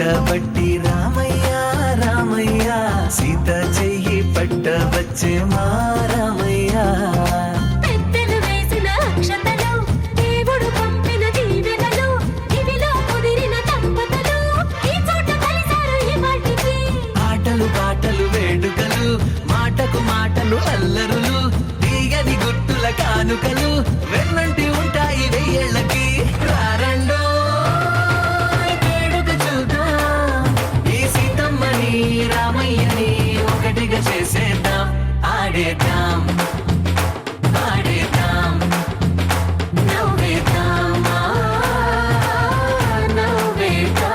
పట్టబట్టి రామయ్య రామయ్య సీత చెయ్యి పట్టవచ్చే మా రామయ్య. పెద్దలు వేసిన అక్షతలు, దేవుడు పంపిన దీవెనలు, ఇవిలో కుదిరిన దంపతులు ఈ చోట కలిసారు ఈ వాటికి. ఆటలు పాటలు వేడుకలు, మాటకు మాటలు అల్లరులు, తీయని గుట్టుల కానుకలు వెన్నంటి ఉంటాయి వెయ్యేళ్ళకి. రారండో వేడుక చూద్దాం, ఈ సీతమ్మని రామయ్యని ఒకటిగా చేసేద్దాం. ఆడేద్దాం ఆడేద్దాం నవ్వేద్దాం నవ్వేద్దాం.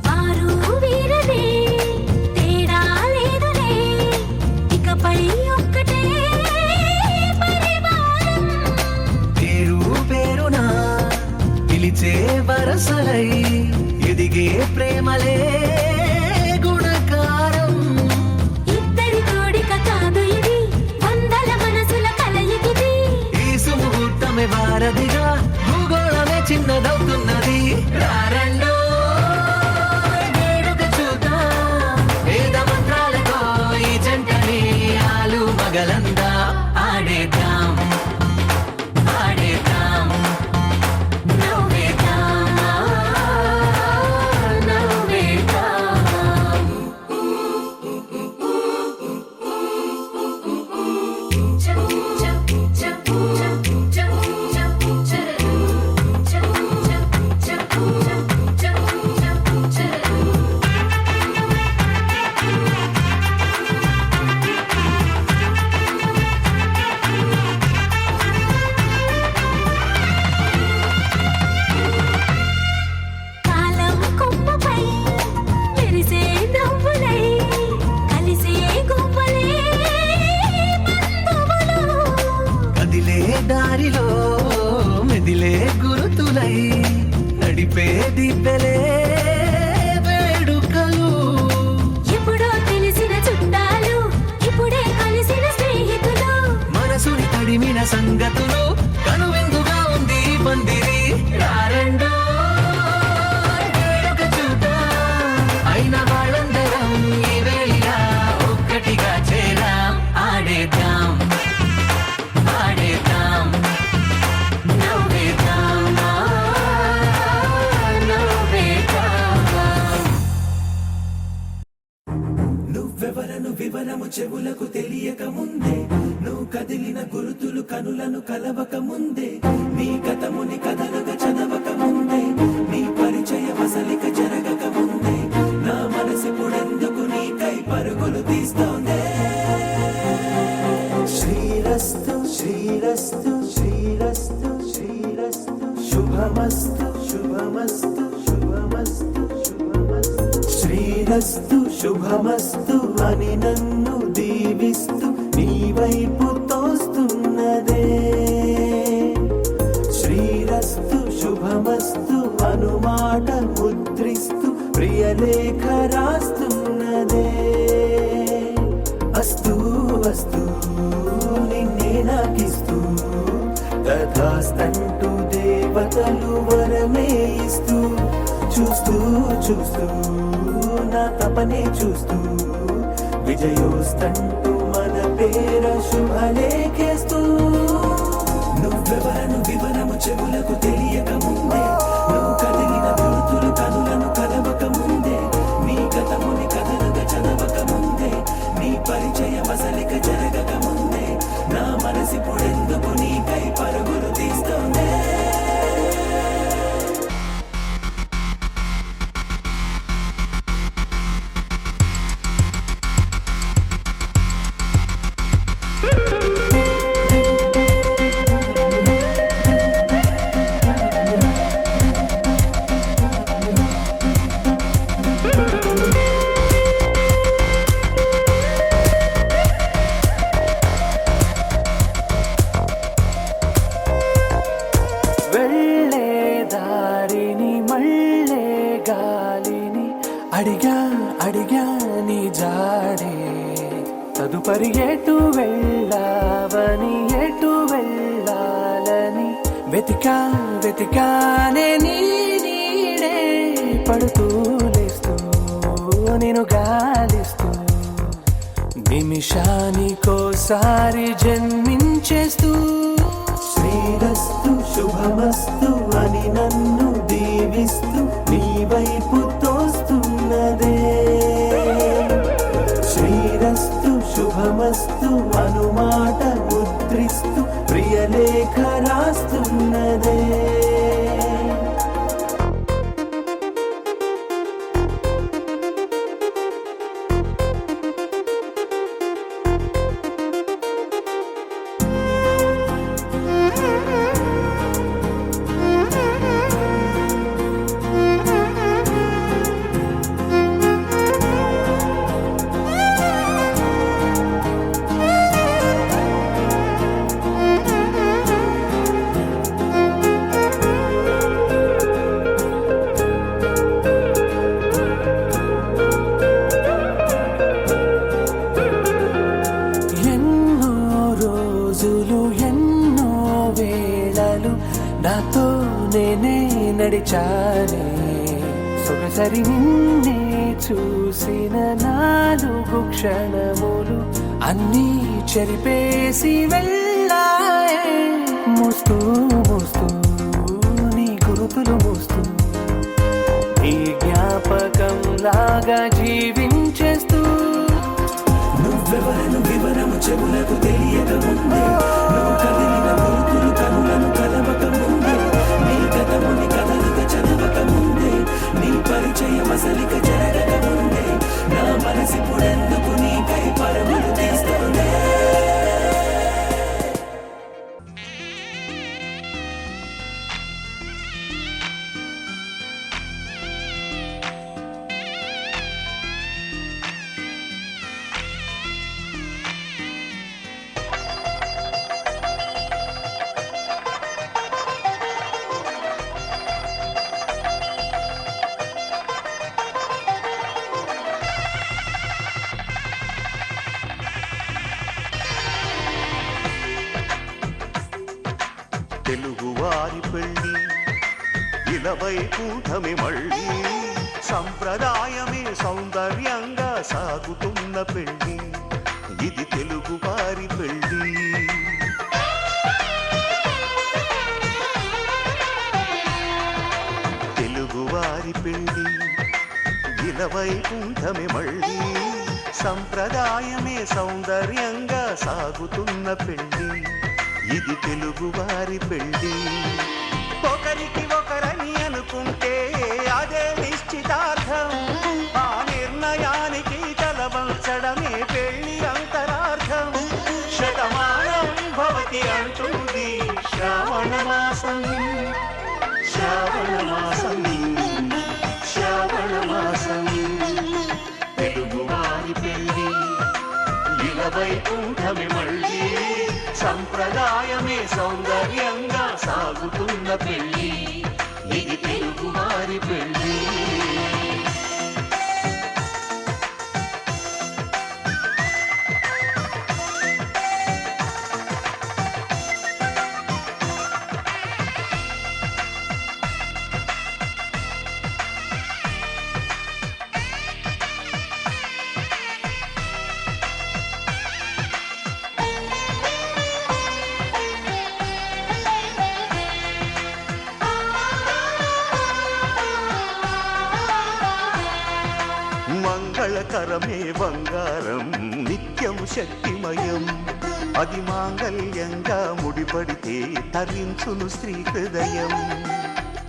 వారు వీరనే తేడా లేదులే, ఇకపై ఒక్కటే పరివారం. పేరు పేరున పిలిచే వరసలై ఎదిగే ప్రేమలే గుణకారం. ఇద్దరి కోడిక కాదు ఇది, వందల మనసుల కలయికిది. ఈ సుముహూర్తమే వారధిగా, భూగోళమే చిన్నదవుతున్నది. రారండో వేడుక చూద్దాం, వేద మంత్రాలతో ఈ జంటని ఆలు మగలందా. ఆడేద్దాం ఆడేద్దాం నవ్వేద్దాం నవ్వేద్దాం. కాలం కొమ్మపై మెరిసే నవ్వులై కలిసే గువ్వలే బంధువులు. కదిలే దారిలో మెదిలే గురుతులై నడిపే దిబ్బెలే వేడుకలు. ఎప్పుడో తెలిసిన చుట్టాలు, ఇప్పుడే కలిసిన స్నేహితులు. మనసుని తడిమిన సంగతులు, కనువిందుగా ఉంది ఈ పందిరి. రారండో వేడుక చూద్దాం, అయిన వాళ్ళందరం ఈ వేళ ఒక్కటిగా చేరాం. ఆడేద్దాం ఆడేద్దాం నవ్వేద్దాం నవ్వేద్దాం. నువ్వెవరను వివరము చెవులకు తెలియక ముందే, నువ్వు కదిలిన గురుతులు కనులను కలవక ముందే, నీ గతముని కథలుగా చదవక ముందే, నీ పరిచయ వసలిక జరగక ముందే, నా మనసిప్పుడెందుకు నీకై పరుగులు తీస్తోందే. శ్రీరస్తు శ్రీరస్తు శ్రీరస్తు శ్రీరస్తు శుభమస్తు శుభమస్తు శుభమస్తు శుభమస్తు. శ్రీరస్తు శుభమస్తు అని నన్ను దీవిస్తూ నీ వైపు తోస్తున్నదే. శ్రీరస్తు శుభమస్తు అనుమాట ముద్రిస్తూ ప్రియలేఖ రాస్తున్నదే. అస్తు అస్తు నిన్నే నాకిస్తూ, తథాస్తంటూ దేవతలు వరమే ఇస్తూ, చూస్తూ చూస్తూ నా తపనే చూస్తూ, విజయోస్తంటూ మన పేర శుభలేఖేస్తూ. నువ్వెవరను వివరము చెవులకు తెలియక ముందే, నువ్వు కదిలిన గుర్తులు కనులను కలవక ముందే, నీ గతముని కథలుగా చదవక ముందే, నీ పరిచయ వసలిక జరగక ముందే, నా మనసిప్పుడెందుకు నీకై పరుగులు తీస్తోందే. అడిగా నీ జాడే తదుపరి ఎటు వెళ్ళావని ఎటు వెళ్ళాలని వెతికానే నీ నీడే పడుతూ లేస్తూ నేను గాలిస్తూ నిమిషానికోసారి జన్మించేస్తూ శ్రీరస్తు శుభమస్తు అని నన్ను దీవిస్తూ నీ వైపు తోస్తున్నదే శ్రీరస్తు శుభమస్తు అనుమాట ముద్రిస్తూ ప్రియలేఖ రాస్తున్నదే ఎన్నో వేళలు నాతో నేనే నడిచానే సొగసరి నిన్నే చూసిన 4 క్షణములు అన్నీ చెరిపేసి వెళ్ళాయే మోస్తూ మోస్తూ నీ గురుతులు మోస్తూ నీ జ్ఞాపకం లాగా జీవించేస్తూ నువ్వెవరను వివరము చెవులకు తెలియక ముందే నువ్వు కదిలిన గురుతులు కనులను కలవక ముందే నీ గతముని కథలుగా చదవక ముందే నీ పరిచయం అసలిక జరగక ముందే నా మనసిప్పుడెందుకు నీకై పరములు తీస్తుందే తెలుగువారి పెళ్ళి ఇలవై కూటమి మళ్ళీ సంప్రదాయమే సౌందర్యంగా సాగుతున్న పెళ్ళి ఇది తెలుగువారి పెళ్ళి తెలుగువారి పెళ్ళి ఇలవై కూటమి మళ్ళీ సంప్రదాయమే సౌందర్యంగా సాగుతున్న పెళ్ళి ఇది తెలుగువారి పెళ్ళి ఒకరికి ఒకరని అనుకుంటే అదే నిశ్చితార్థం ఆ నిర్ణయానికి తలవంచడమే పెళ్ళి అంతరార్థం శతమానం భవతి అంటుంది శ్రావణ మాసం శ్రావణ మాసం శ్రావణ మాసం తెలుగువారి పెళ్ళి ఇలవై కూటమి మళ్ళీ సంప్రదాయమే సౌందర్యంగా సాగుతున్న పెళ్ళి ఇది తెలుగువారి పెళ్ళి మంగళకరమే బంగారం నిత్యం శక్తిమయం అది మాంగళ్యంగా ముడిపడితే తరించును స్త్రీ హృదయం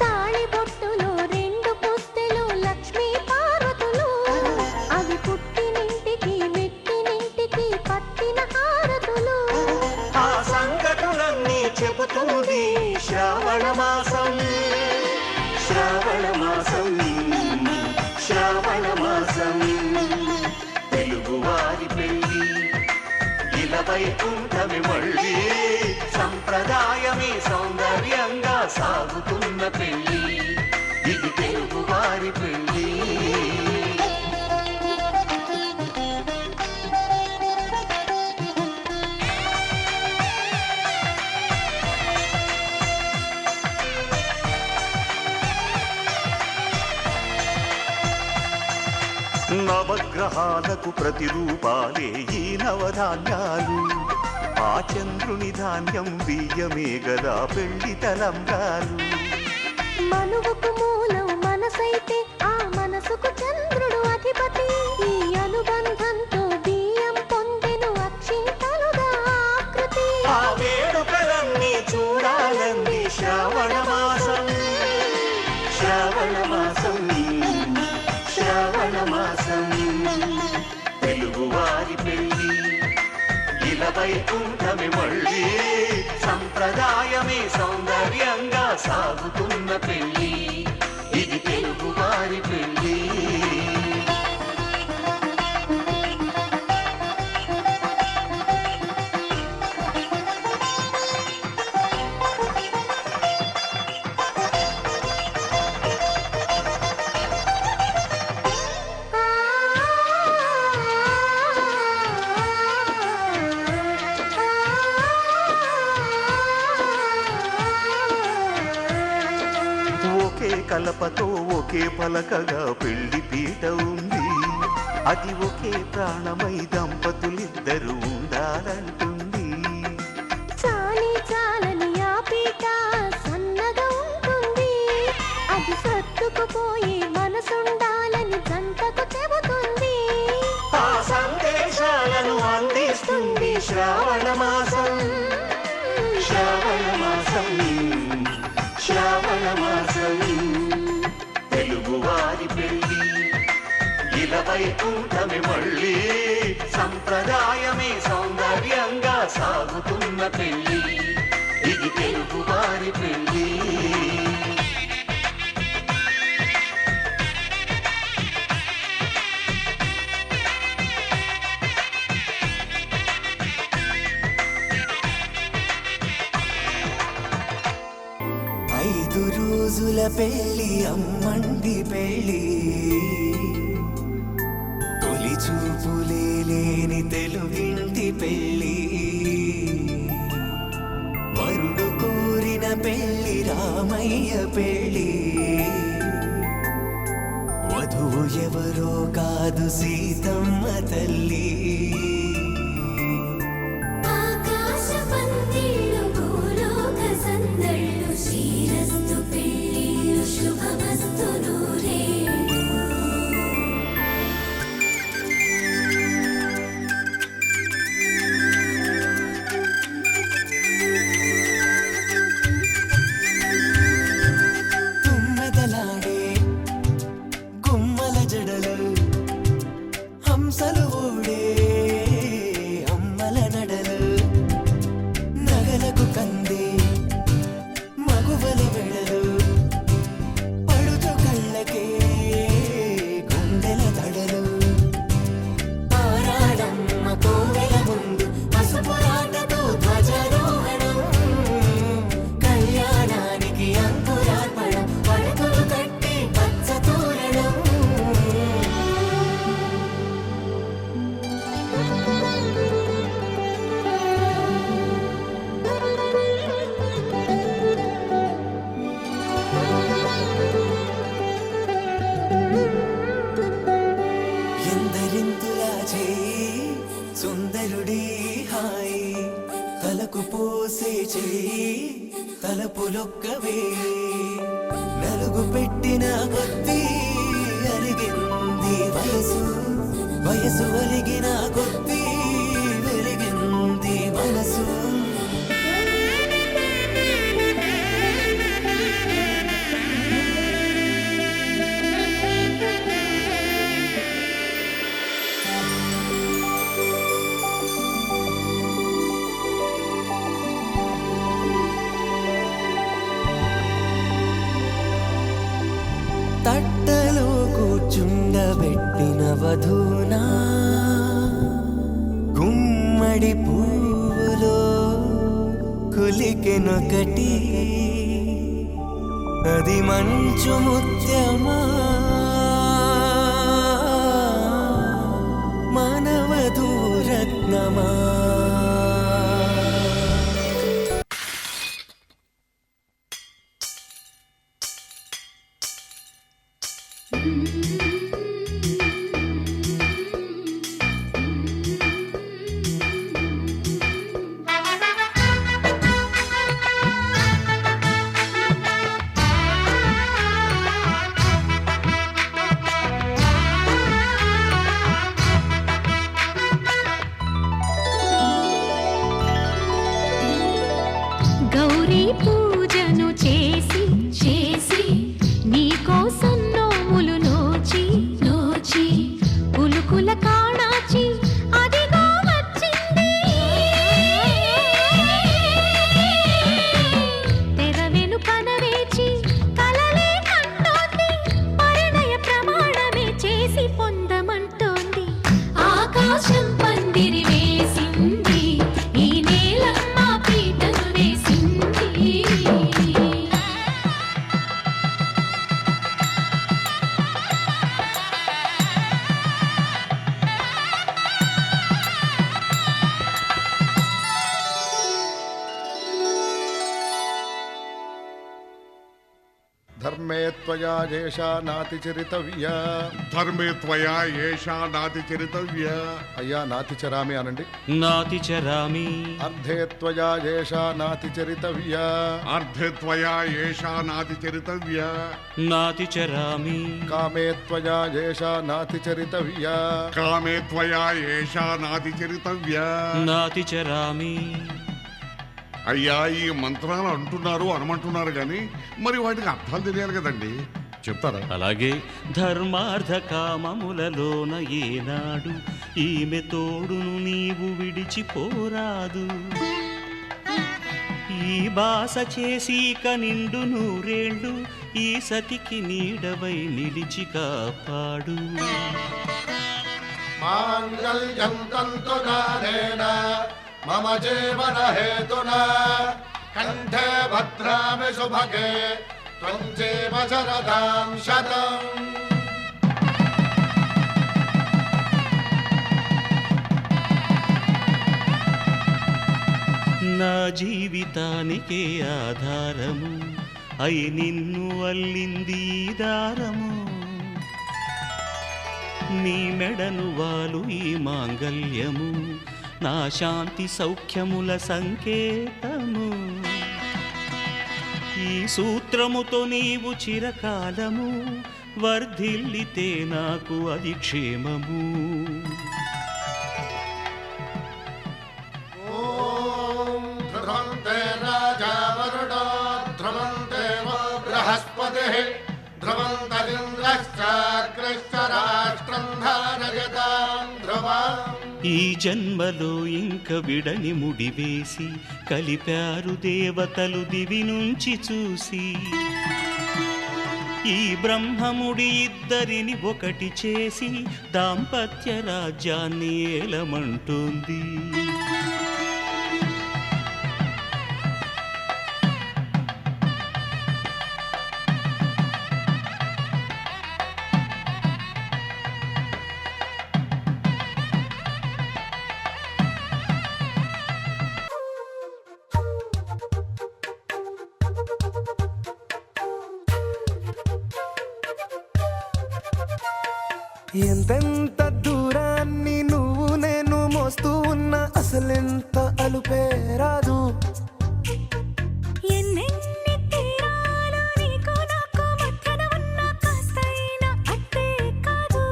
తాళి బొట్టులో 2 పుస్తెలు లక్ష్మీ పార్వతులు అవి పుట్టినింటికి మెట్టినింటికి పట్టిన హారతులు ఆ సంగతులన్నీ చెబుతుంది శ్రావణ మాసం శ్రావణ మాసం శ్రావణ మాసం తెలుగువారి పెళ్ళి ఇలవై కూటమి మళ్ళీ సంప్రదాయమే సౌందర్యంగా సాగుతున్న పెళ్ళి ఇది తెలుగువారి పెళ్ళి నవగ్రహాలకు ప్రతిరూపాలే ఈ నవధాన్యాలు. ఆ చంద్రుని ధాన్యం బియ్యమే గదా పెళ్లి తలంబ్రాలు. మనువుకు మూలం మనసైతే ఆ మనసుకు చంద్రుడు అధిపతి. ఈ అనుబంధంతో బియ్యం పొందెను అక్షింతలుగా ఆకృతి. ఆ వేడుకలన్నీ చూడాలంది శ్రావణ మాసం, శ్రావణ మాసం, శ్రావణ మాసం. తెలుగువారి పెళ్లి ఇలా వైకుంఠమి మళ్ళీ, సంప్రదాయమే సౌందర్యంగా సాగుతున్న పెళ్లి. ఇది తెలుగువారి పెళ్లి. ఒకే కలపతో ఒకే పలకగా పెళ్లి పీట ఉంది. అది ఒకే ప్రాణమై దంపతులిద్దరూ ఉండాలంటుంది. చాలి చాలని ఆ పీట సన్నగా ఉంటుంది. అది సర్దుకుపోయి మనసుండాలని జంటకు చెబుతుంది. ఆ సందేశాలను అందిస్తుంది శ్రావణ మాసం, శ్రావణ మాసం, శ్రావణ మాసం. తెలుగువారి పెళ్లి ఇలా వైకుంఠమి మళ్ళీ, సంప్రదాయమే సౌందర్యంగా సాగుతున్న పెళ్లి. ఇది తెలుగువారి పెళ్లి. 5 రోజుల పెళ్లి అమ్మండి పెళ్లి, తొలి చూపులే లేని తెలుగింటి పెళ్లి. వరుడు కోరిన పెళ్లి రామయ్య పెళ్లి, వధువు ఎవరో కాదు సీతమ్మ తల్లి. హంసలు ఊడే అమ్మల నడలు, నగలకు కంది మగువల వెడలు, పడుచు కళ్ళకే గుండెల తడలు. ఆరాడమ్మ కోవెల ముందు పసుపురాటతో ధ్వజారోహణం, కళ్యాణానికి అంకురార్పణం, పడకలు కట్టి పచ్చ తోరణం. ఎందరింతులా చేయి సుందరుడి హాయి, తలకు పోసే చేయి తలపులొక్కవే. నలుగు పెట్టిన కొద్దీ అలిగింది వయసు, వయసు అలిగిన కొద్దీ వెలిగింది మనసు. తట్టలో కూర్చుండబెట్టిన వధూనా, గుమ్మడి పువ్వులో కులికెనొకటి, అది మంచు ముత్యమా మనవధూరత్నమా. ధర్మే త్వయా ఏషా నాతి చరితవ్య. ధర్మే త్వయా ఏషా నాతి చరితవ్య. అయ్యా నాతి చరామి అనండి. నాతి చరామి. అర్ధే త్వయా ఏషా నాతి చరితవ్య. అర్ధే త్వయా ఏషా నాతి చరితవ్య. నాతి చరామి. కామే త్వయా ఏషా నాతి చరితవ్య. కామే త్వయా ఏషా నాతి చరితవ్య. నాతి చరామి. అయ్యా ఈ మంత్రాలు అంటున్నారు అనమంటున్నారు కానీ మరి వాటికి అర్థాలు తెలియాలి కదండి, చెప్తారా? అలాగే ధర్మార్థ కామములలోన ఏనాడు ఈమె తోడును నీవు విడిచిపోరాదు. ఈ బాస చేసి నిండు నూరేళ్ళు ఈ సతికి నీడవై నిలిచి కాపాడు. మాంగళ్యం తంతునానేన మమ జీవన హేతునా కంఠే భద్రామి శుభగే త్వం జీవ శరదాం శతం. నా జీవితానికే ఆధారము అయి నిన్ను అల్లింది దారము. నీ మెడను వాలు ఈ మాంగల్యము నా శాంతి సౌఖ్యముల సంకేతము. ఈ సూత్రముతో నీవు చిరకాలము వర్ధిల్లితే నాకు అది క్షేమము. ఓం ధ్రువంతే రాజా వరుణో ధ్రువంతే బృహస్పతిః ధ్రువంతరింద్రశ్చాగ్రశ్చ రాష్ట్రం ధారయతాం ధ్రువం. ఈ జన్మలో ఇంక విడని ముడివేసి కలిపారు దేవతలు దివి నుంచి చూసి. ఈ బ్రహ్మముడి ఇద్దరిని ఒకటి చేసి దాంపత్య రాజ్యాన్ని ఏలమంటుంది. ఎంతెంత దూరాన్ని నువ్వు నేను మోస్తూ ఉన్నా అసలెంత అలుపే రాదు. ఎన్నెన్ని తీరాలు నీకు నాకు మధ్యన ఉన్న కాస్తైనా అట్టే కాదు.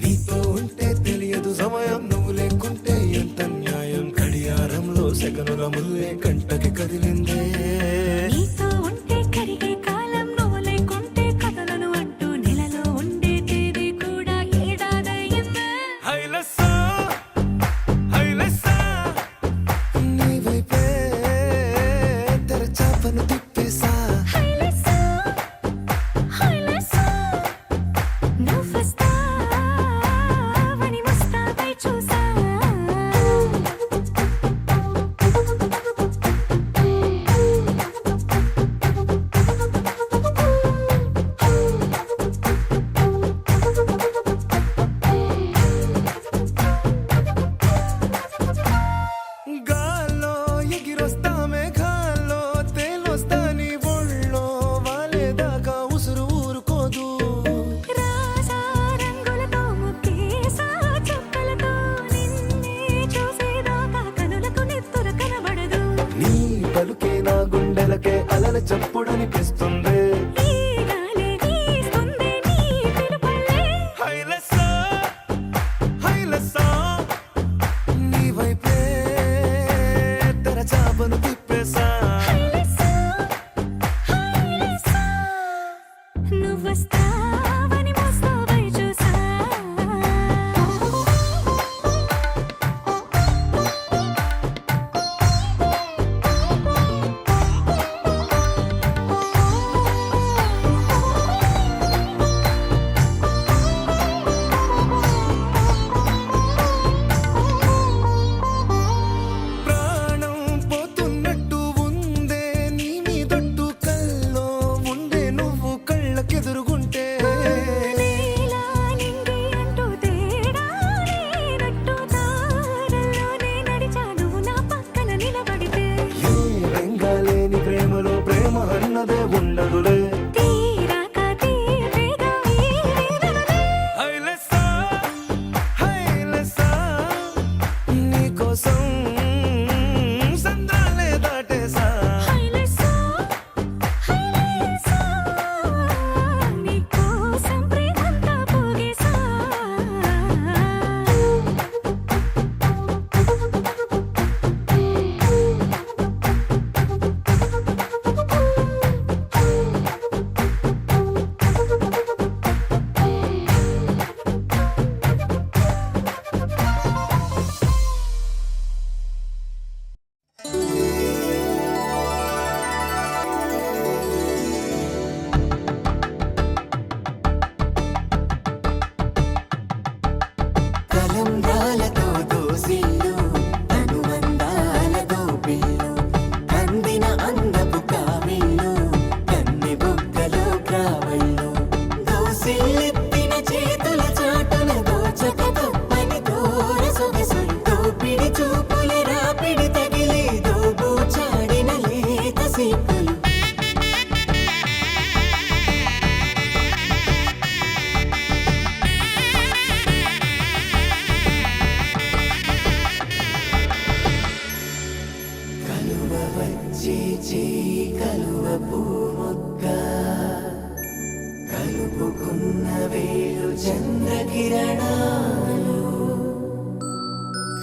నీతో ఉంటే తెలియదు సమయం, నువ్వు లేకుంటే ఎంత న్యాయం. గడియారంలో సెకనుల ముల్లే కంటకి కదిలిందే. నీతో ఉంటే కరిగే కాలం, నువ్వు లేకుంటే కథలను అంటూ నెలలో ఉండే తేదీ కూడా ఏడాదయ్యిందే. హైలెస్సా హైలెస్సా నీ వైపే తెరచాపను తిప్పేసా. హైలెస్సా హైలెస్సా నువ్వొస్తావని ముస్తాబై చూసా. గాల్లో ఎగిరొస్తా మేఘాల్లో తేలొస్తా నీ ఒళ్ళో వాలేదాకా ఉసురు ఊరుకోదు. రాసా రంగులతో ముక్కేసా చుక్కలతో నిన్నే చూసేదాకా కనులకు నెత్తురు కనబడదు. నీ పలుకే నా గుండెలకే అలల చప్పుడనిపిస్తుంది. ఈ గాలే వీస్తుంది నీ పిలుపులే. హైలెస్సా హైలెస్సా నీ వైపే తెరచాపను తిప్పేసా. హైలెస్సా హైలెస్సా నువ్వొస్తావని ముస్తాబై చూసా. ఉన్నదే ఉండదులే. తీరాక తీరేగా ఈ వేదనలే. హైలెస్సా, హైలెస్సా, నీకోసం సంద్రాలే దాటేసా. హైలెస్సా, హైలెస్సా, నీకోసం ప్రేమంతా పోగేసా. తలంబ్రాలతో దోసిల్లు అనుబంధాలతో పిల్లు కందిన అందపు కావిళ్ళు కన్నె బుగ్గలో క్రావళ్ళు దోసిల్లెత్తిన చేతుల చాటున దోచక తప్పని దూర సొగసులు దోపిడి చూపుల రాపిడి తగిలి దోబూచాడిన లేత సీపులు కలువ వచ్చే చేయి కలువ పూమొక్క కలుపుకున్న వేలు చంద్రకిరణాలు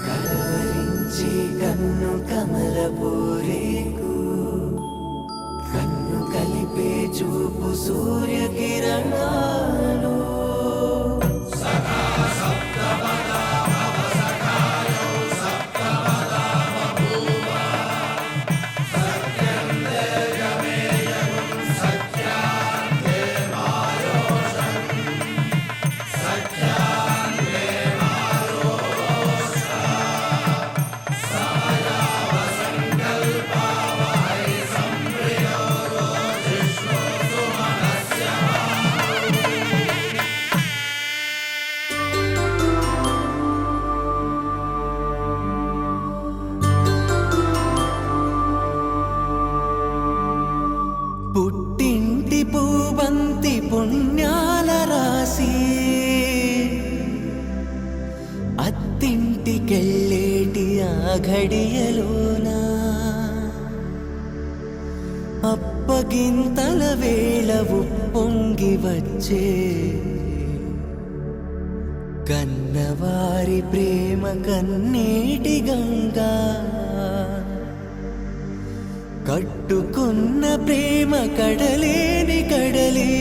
కలవరించే కన్ను కమల పూరేకు కన్ను కలిపే చూపు సూర్యకిరణాలు పుట్టింటి పూబంతి పుణ్యాల రాసి అత్తింటికెళ్ళేటి ఆ ఘడియలోనా అప్పగింతల వేళ ఉప్పొంగి వచ్చే కన్నవారి ప్రేమ కన్నీటి గంగా కట్టుకున్న ప్రేమ కడలేని కడలి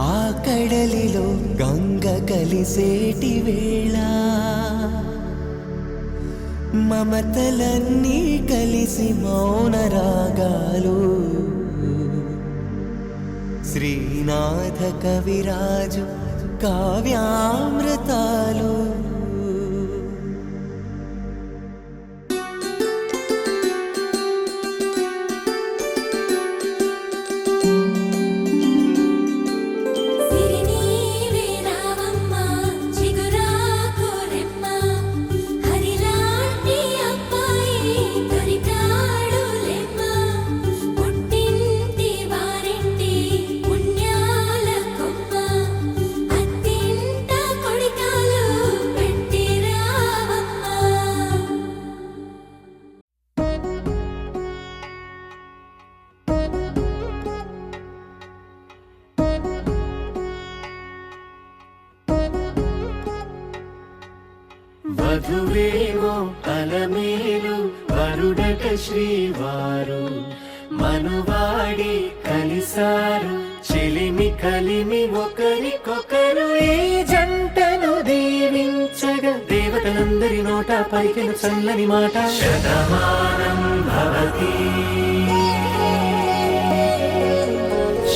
ఆ కడలిలో గంగ కలిసేటి వేళ మమతలన్నీ కలిసి మౌన రాగాలు శ్రీనాథ కవిరాజు కావ్యామృతాలు సిరినీవే రావమ్మ చిగురాకు రెమ్మ హరిలాంటి అబ్బాయి దొరికాడు లెమ్మ పుట్టింటి వారింటి పుణ్యాల కొమ్మ అత్తింట కొడికాలు పెట్టి రావమ్మ. వధువేమో అలమేలు వరుడట శ్రీవారు మనువాడి కలిసారు చెలిమి కలిమి ఒకరికొకరు ఈ జంటను దీవించగా దేవతలందరి నోట పలికిన చల్లని మాట శతమానం భవతి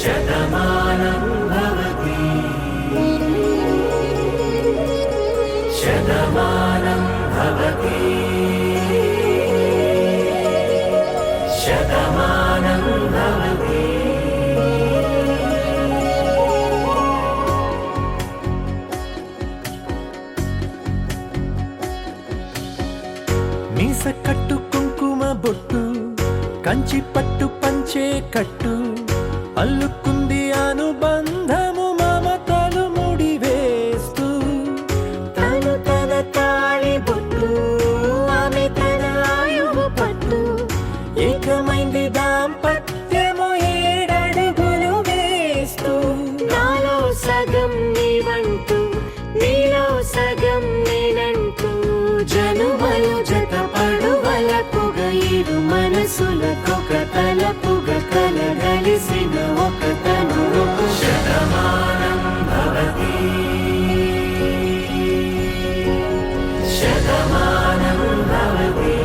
శతమానం భవతి శతమానం భవతి శతమానం భవతి. మీస కట్టు కుంకుమ బొట్టు కంచి పట్టు పంచే కట్టు అల్లుకుంది అనుబంధము మమతలు ముడివేస్తూ తను తన తాళి బొట్టు ఆమె తన ఆయువు పట్టు ఏకమైంది దాంపత్యము 7 అడుగులు వేస్తూ నాలో సగం నీవంటూ నీలో సగం నేనంటూ జనుమలు జత పడువలపుగ ఇరు మనసులకొక తలపుగ కలగలిసిన ఒక తను శతమానం భవతి శతమానం భవతి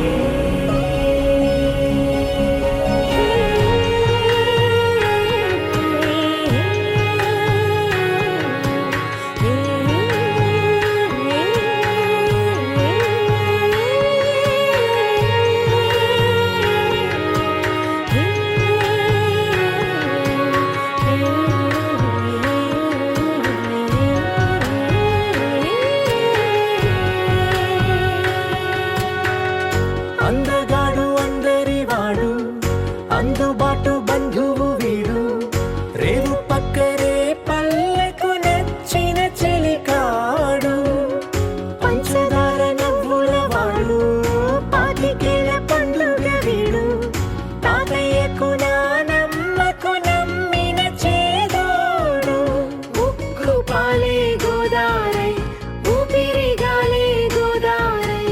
అందగాడు అందరివాడు అందుబాటు బంధువు వీడు రేవు పక్కరే పల్లెకు నచ్చిన చెలికాడు పంచదార నవ్వుల వాడు పాతికేల పండుగ వీడు తాతయ్యకు నానమ్మకు నమ్మిన చేదోడు ఉక్కు పాలే గోదారై ఊపిరి గాలే గోదారై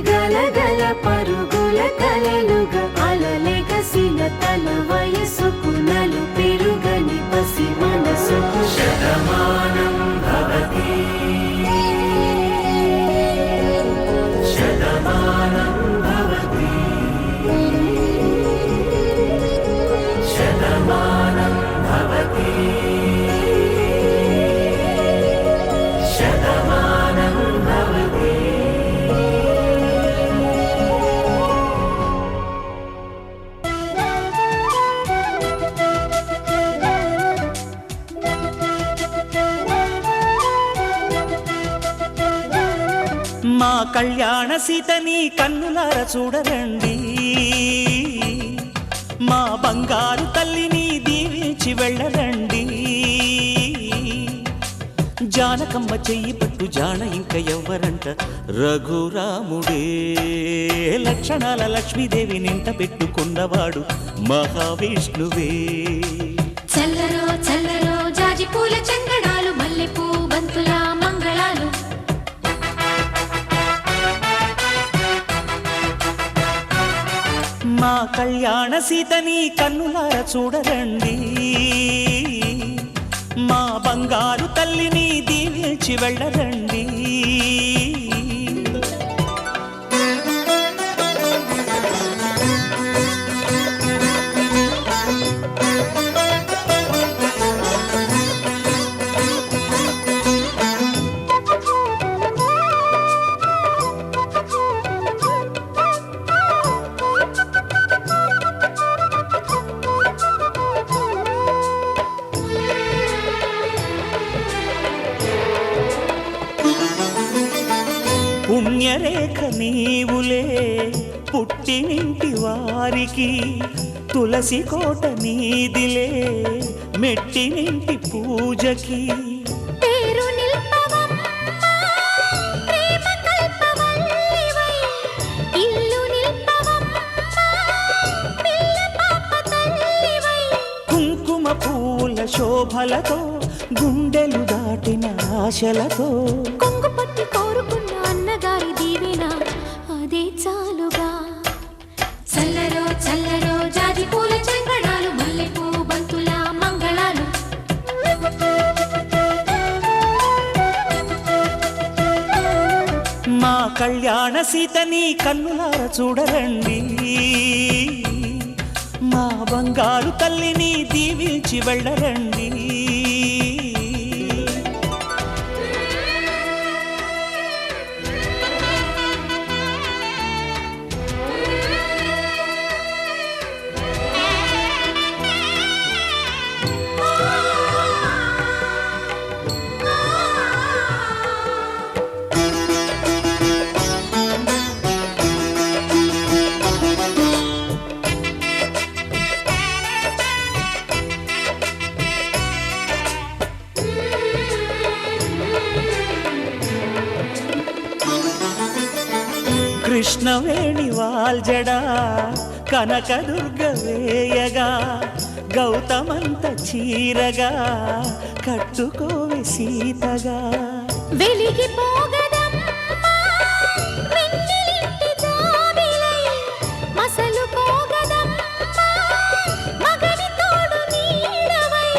గలగల పరుగుల కలలుగా అలలెగసిన తన వయసుకు నలు పెరుగని పసి మనసుకు శతమానం భవతి శతమానం భవతి శతమానం భవతి శతమానం భవతి మా కళ్యాణ సీతని కన్నులార చూడరండి మా బంగారు తల్లిని దీవించి వెళ్ళరండి జానకమ్మ చెయ్యి పట్టు జాన ఇంక ఎవ్వరంట రఘురాముడే లక్షణాల లక్ష్మీదేవి నింట పెట్టుకున్నవాడు మహావిష్ణువే చల్లరో చల్లరో జాజి పూల చందనాలు మల్లెపూ బంతుల మంగళాలు మా కళ్యాణ సీతని కన్నులార చూడరండి మా బంగారు తల్లిని దీవించి వెళ్ళరండి పుణ్యరేఖ నీవులే పుట్టినింటి వారికి తులసి కోట నీదిలే మెట్టినింటి పూజకి పేరు నిల్పవమ్మ ప్రేమ కల్పవల్లివై ఇల్లు నిల్పవమ్మ పిల్ల పాప తల్లివై కుంకుమ పూల శోభలతో గుండెలు దాటిన ఆశలతో కొంగు పట్టి కోరుకున్న అన్నగారి దీవెన అదే చాలుగా చల్లరో చల్లరో జాజి పూల చంగడాలు మల్లెపూ బంతుల మంగళాలు మా కళ్యాణ సీతని కన్నులార చూడరండి మా బంగారు తల్లిని దీవించి వెళ్ళరండి కృష్ణవేణి వాల్జడా కనకదుర్గ వేయగా గౌతమంత చీరగా కట్టుకోవే సీతగా వెలిగిపోగదమ్మా వెన్నెలింటి జాబిలై మసలుకోగదమ్మా మగని తోడు నీడవై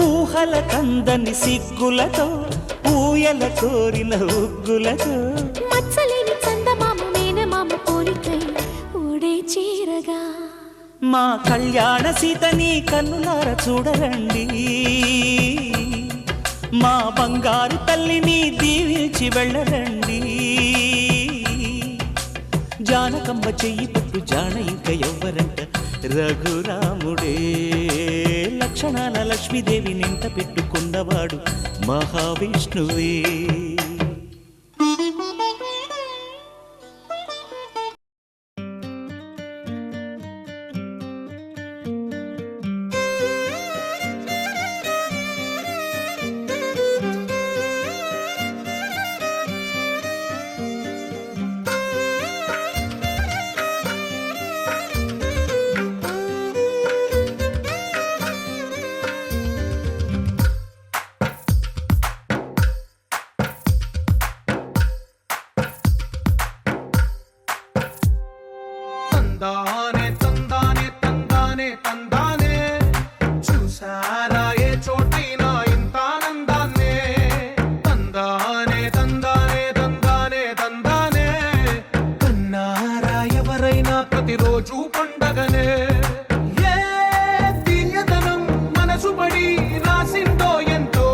ఊహల కందని సిగ్గులతో ఊయల కోరిన ఉగ్గులతో మచ్చలేని చందమామ మేనమామ కోరికై ఊడే చీరగా మా కళ్యాణ సీతని కన్నులార చూడరండి మా బంగారు తల్లిని దీవించి వెళ్ళరండి జానకమ్మ చెయ్యి పట్టు జాన ఇంక ఎవ్వరంట రఘురాముడే లక్షణాల లక్ష్మీదేవి నింట పెట్టుకున్నవాడు మహావిష్ణువే తందానే తందానే తందానే తందానే చూసారా ఏ చోటైనా ఇంత ఆనందాన్నే తందానే తందానే తందానే తందానే కన్నారా ఎవరైనా ప్రతిరోజు పండగనే ఏ తీయదనం మనసు పడి రాసిందో ఎంతో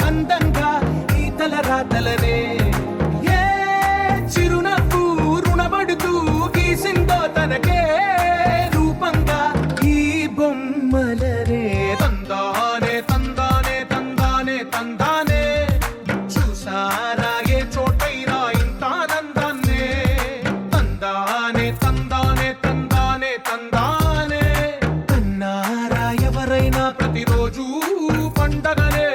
అందంగా ఈ తల రాతలనే ఏ చిరునవ్వు రుణపడుతూ గీసిందో తనకే రూపంగా ఈ బొమ్మలనే తందానే తందానే తందానే తందానే చూసారా ఏ చోటైనా ఇంత ఆనందాన్నే తందానే తందానే తందానే తందానే కన్నారా ఎవరైనా ప్రతిరోజు పండగనే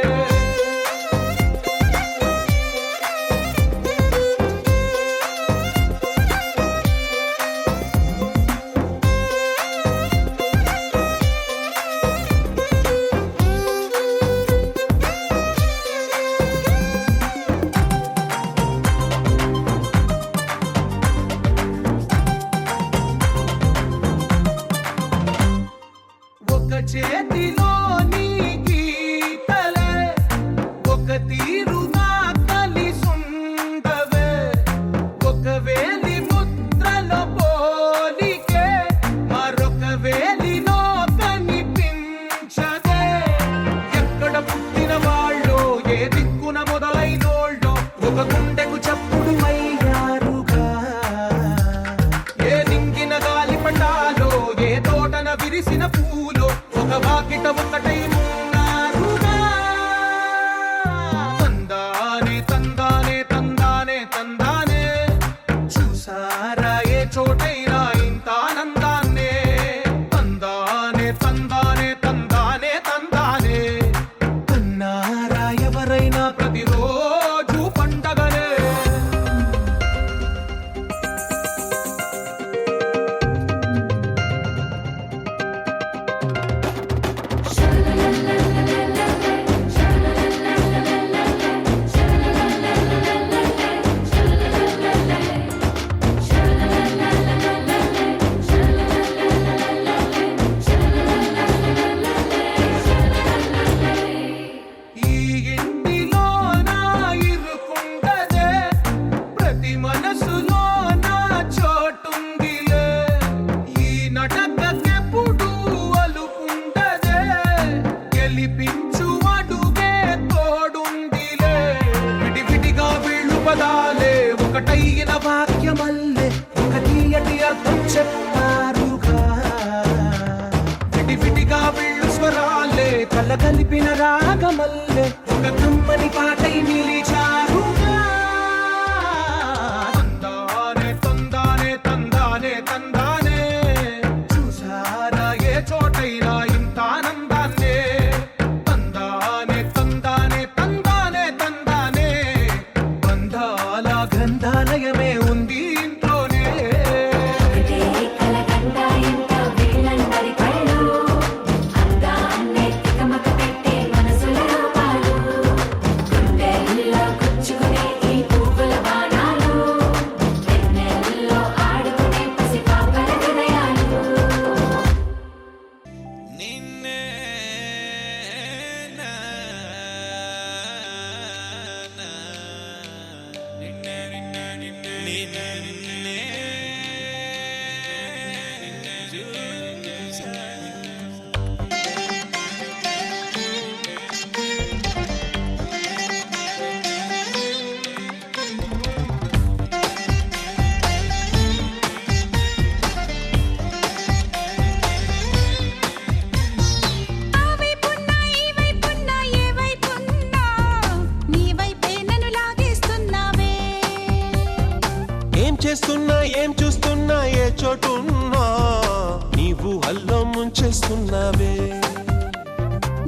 ఒక చేతిలో నీ గీతలే ఒక తీరుగా కలిసుండవే ఒక వేలి ముద్రలో పోలికే మరొక వేలిలో కనిపించదే ఎక్కడ పుట్టిన వాళ్ళో ఏ దిక్కున మొదలైనోళ్ళో ఒక గుండెకు చప్పుడు అయ్యారుగా ఏ దింగిన గాలి పటాలో ఏ తోటన విరిసిన పూలో ఒక వాకిట ఒకటై ఉన్నారుగా తందానే తందానే తందానే తందానే చూసారా ఏ చోటైనా ఇంత ఆనందాన్నే తందానే తందానే తందానే తందానే కన్నారా ఎవరైనా ప్రతిరోజు పండగనే ఈ ఇంటిలో నా ఇరుకుండదే ప్రతి మనసులో నా చోటుందిలే ఈ నటకెప్పుడు అలుకుండదే గెలిపించు అడుగే తోడుందిలే విడివిడిగా వీళ్ళు పదాలే ఒకటైన వాక్యమల్లే ఒక తీయటి అర్థం చెప్పారుగా విడివిడిగా వీళ్ళు స్వరాలే కల కలిపిన రాగమల్లే ఒక కమ్మని పాటై నిలిచారుగా తందానే తందానే తందానే తందానే చూసారా ఏ చోటైనా ఇంత ఆనందాన్నే తందానే తందానే తందానే తందానే బంధాల గ్రంథాలయమే ఉంది ఇంట్లోనే చేస్తున్నా ఏం చూస్తున్నా ఏ చోటున్నా నీవు అల్లో ముంచేస్తున్నావే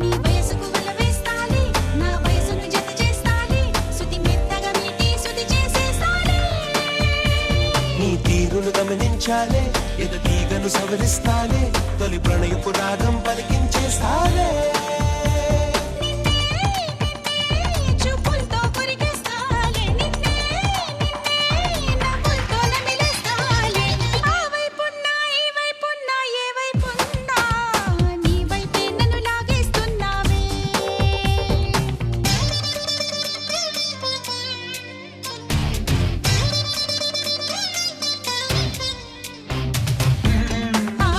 నీ వయసుకు వల వేస్తాలి నా వయసును జత చేస్తాలి సుతి మెత్తగా మీటి సుతి చేసేస్తాలి నీ తీరును గమనించాలే ఎద తీగను సవరిస్తాలే తొలి ప్రణయపు రాగం పలికించేస్తాలే చూపులతో కొరికేస్తాలి నిన్నే నవ్వులతో నమిలేస్తాలి ఆ వైపున్నా ఈ వైపున్నా ఏ వైపున్నా నీ వైపే నన్ను లాగేస్తున్నావే ఆ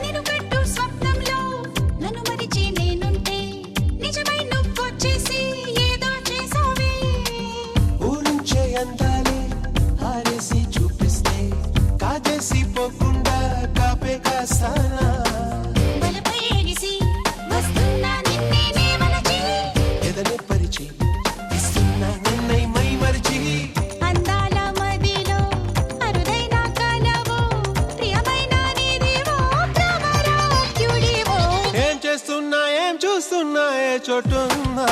నేను కట్టు స్వప్నంలో నన్ను మరిచి నేనుంటే నిజమై నువ్వొచ్చేసి ఏదో చేసావే ఊరించే అందాలే హారేసి చూపిస్తే కాజేసి పోకుండా కాపే కాస్తానా బలపై ఎగిసి వస్తున్నా నిన్నే వలచి ఎదనే పరిచి ఇస్తున్నా నిన్నై మై మరిచి అందాల మదిలో అరుదైన కలవో ప్రియమైన నీదివో ప్రవరాక్యుడివో ఏం చేస్తున్నా ఏం చూస్తున్నా ఏ చోటున్నా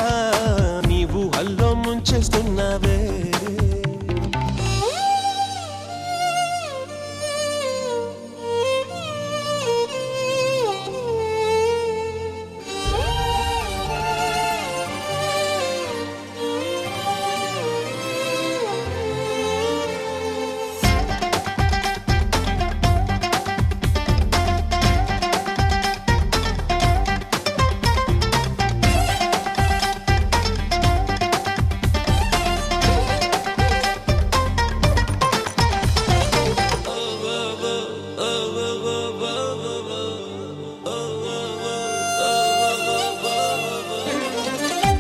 నీవు అల్లో ముంచేస్తున్నావే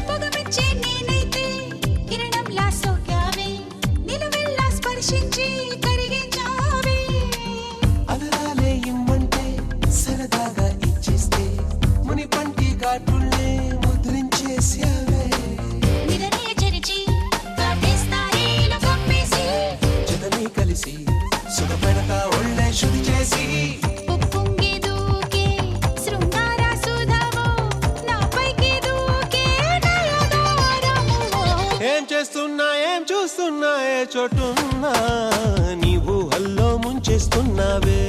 పొగమిచ్చే నేనైతే కిరణంలా సోకావే నిలువెల్లా స్పర్శించి కరిగించావే అదరాలే ఇమ్మంటే సరదాగా ఇచ్చేస్తే ముని పంటి ఘాటుల్నే ముద్రించేసావే నిరనే చెరిచి కాటేస్తారేలో కప్పేసి జతని కలిసి సుఖపెడతా ఒళ్ళే శుద్ధి చేసి ఉప్పొంగి దూకే శృంగార సుధవో నాపైకి దూకే నయనారమువో ఏం చేస్తున్నా ఏం చూస్తున్నా ఏ చోటున్నా నీవు అల్లో ముంచేస్తున్నావే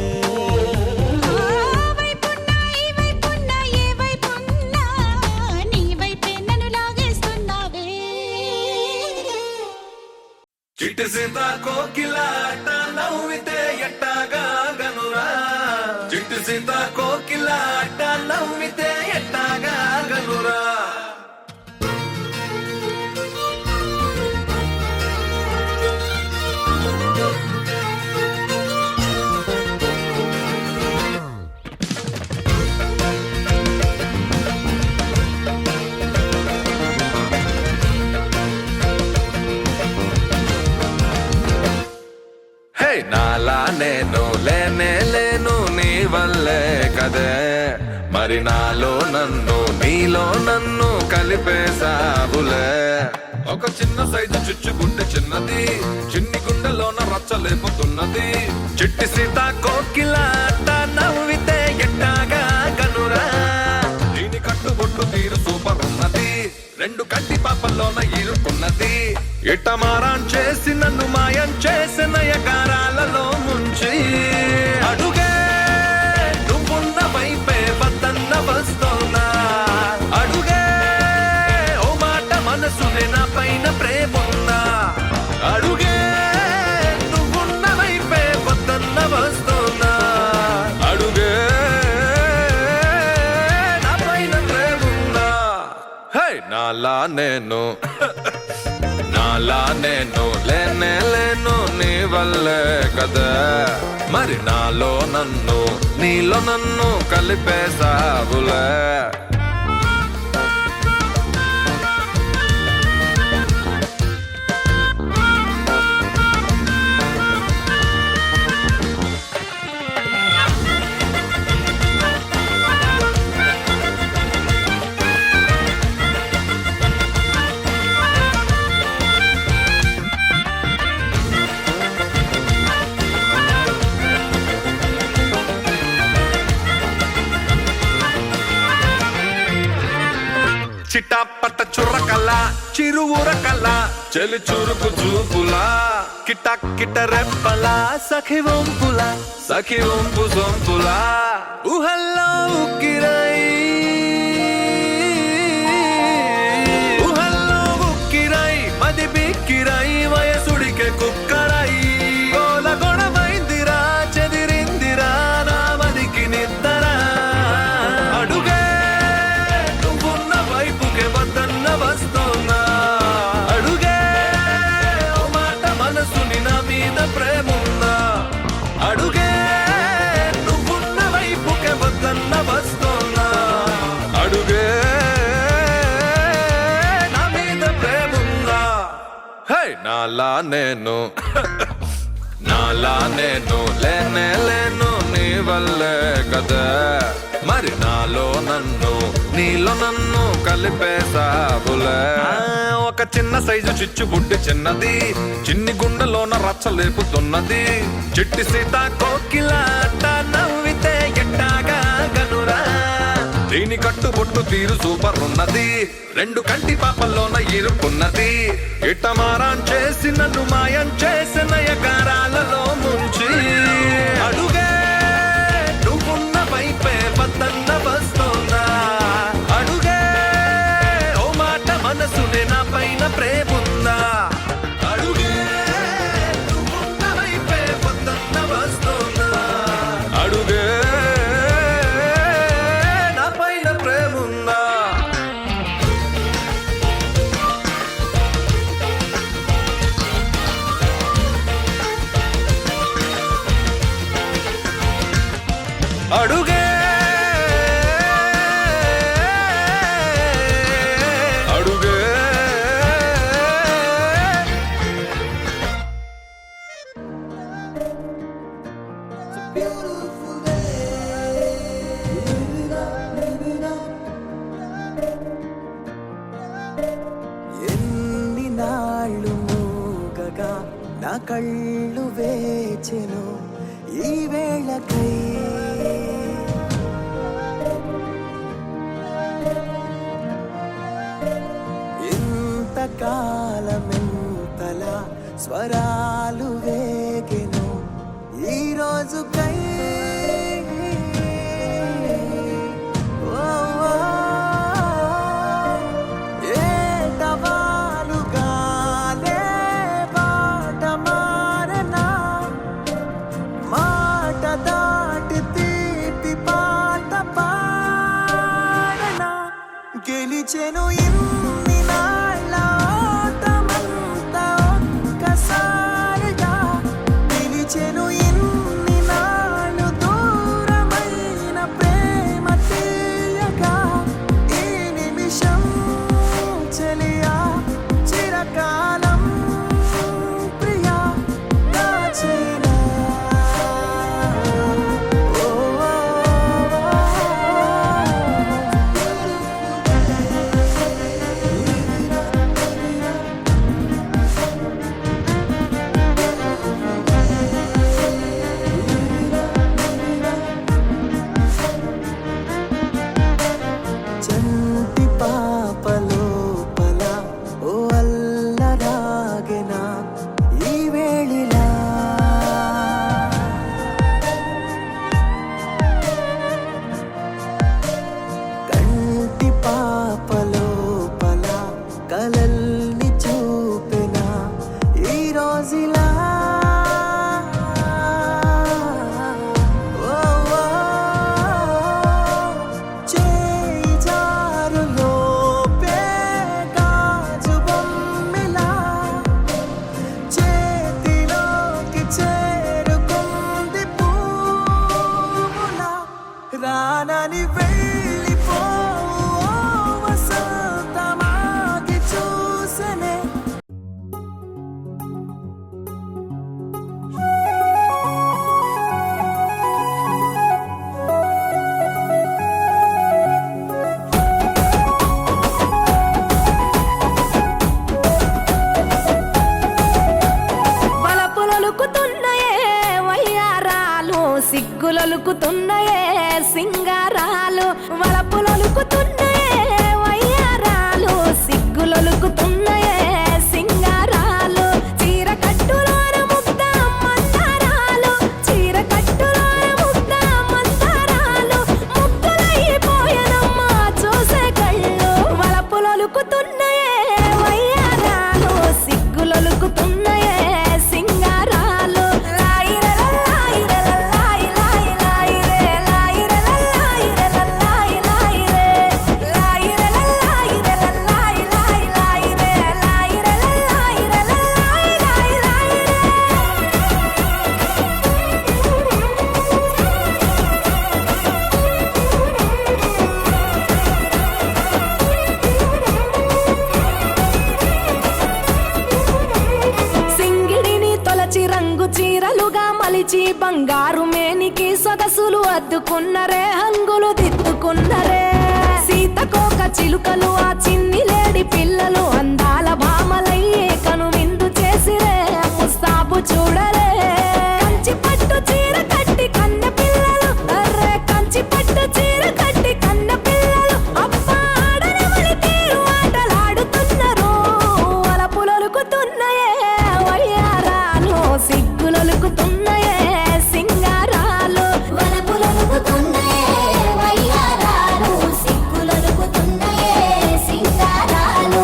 ఆ వైపున్నా ఈ వైపున్నా ఏ వైపున్నా నీ వైపే నన్ను లాగేస్తున్నావే చిట్టి సీత కోకిలాట నవ్వితే ఎట్టాగాగనురా చిట్టి సీత కోకిలాట నవ్వితే ఎట్టాగాగనురా హే నాలా నేను లేనే లేను నీ వల్లే కదే మరి నాలో నన్ను నీలో నన్ను కలిపేసావులే ఒక చిన్న సైజు చుచ్చుకుంటే చిన్నది చిన్ని గుండెలోన రచ్చలేపుతున్నది చిట్టి సీత కోకిలాట నవ్వితే ఎట్టాగా కనురా దీని కట్టుబొట్టు తీరు సూపర్ ఉన్నది రెండు కంటి పాపల్లోన ఈరుకున్నది ఇట్ట మారాన్ చేసి నన్ను మాయం చేసి నయకారాలలో ముంచి అడుగే నువ్వున్న వైపే వద్దన్న వస్తోనా అడుగే ఓ మాట మనసునే నా పైన ప్రేమున్నా అడుగే నువ్వున్న వైపే వద్దన్న వస్తోనా అడుగే నా పైన ప్రేమున్నా హే నాలా నేను లేనే లేను నీ వల్లే కదా మరి నాలో నన్ను నీలో నన్ను కలిపేసావులే చిటాపట చుర్రకల్ల చిరువురకల్ల చెలి చురుకు చూపులా కిట కిట రెప్పలా సఖి వంపు సొంపులా ఊహల్లో ఉక్కిరై మది బిక్కిరై వయసుడికే కుక్కరై గోల గొడవైందిరా చెదిరిందిరా నా మదికి నిద్దరా అడుగే నువ్వున్న వైపుకే వద్దన్న వస్తోన్నా అడుగే ఓ మాట మనసుని నా మీద ప్రేముందా అడుగే నువ్వున్న వైపుకే వద్దన్న వస్తోన్నా అడుగే నాలా నేను లేను నీ వల్లే కదా మరి నాలో నన్ను నీలో నన్ను కలిపేసాబులే ఒక చిన్న సైజు చిచ్చు బుడ్డి చిన్నది చిన్ని గుండెలోన రచ్చలేపుతున్నది చిట్టి సీత కోకిలాట నవ్వితే ఎట్టాగా గనురా దీని కట్టుబొట్టు తీరు సూపర్ ఉన్నది రెండు కంటి పాపల్లోన ఇరుక్కున్నది ఇటమారాన్ చేసి నన్ను మాయం చేసి నయగారాలలో ముంచి అడుగే నువ్వున్న వైపే వద్దన్న వస్తోన్నా అడుగే ఓ మాట మనసునే నా పైన ప్రేముందా అడుగే నువ్వున్న వైపే వద్దన్న వస్తోన్నా అడుగే అడుగే అడుగే ఎన్ని నాళ్ళు మూగగా నా కళ్ళు వేచెను ఈ వేళకై కాలమెంతలా స్వరాలు వేగెను ఈ రోజుకై ఏటవాలుగానే బాట మారనా మాట దాటి తీపి పాట పాడనా గెలిచెను ఇన్ని నాళ్ళ ఓటమంతా ఒక్కసారిగా పిలిచెను ఇన్ని నాళ్ళు దూరమైన ప్రేమ తీయగా ఈ నిమిషం చెలియా చిరకాలం ప్రియా దాచేనా చంటి పాపలోపల ఓ అల్లరాగెనా ఈ వేళిలా కంటి పాపలోపల కలల్ని చూపెనా ఈ రోజులా రానని వెళ్ళిపో వసంతమాగి చూసనే బలపులొలుకుతున్నాయే వయ్యారాలు సిగ్గులొలుకుతున్నాయే సింగారాలు వలపులొలుకుతున్నాయే వయ్యారాలు మంచి బంగారు మేనికి సొగసులు అద్దుకున్నరే హంగులు దిద్దుకున్నరే సీతకోక చిలుకలు ఆ చిన్ని లేడి పిల్లలు అందాల భామలయ్యే కనువిందు చేసిరే ముస్తాబు చూడరే కంచి పట్టు చీర కట్టి కన్న పిల్లలు అర్రే కంచి పట్టు చీర కట్టి కన్న పిల్లలు అబ్బా ఆడనమని తీరు ఆటలాడుతున్నారు అలపులొలుకుతున్నాయే వయ్యారాలు సిగ్గులొలుకుతున్నాయే సింగారాలు వలపులొలుకుతున్నాయే వయ్యారాలు సిగ్గులొలుకుతున్నాయే సింగారాలు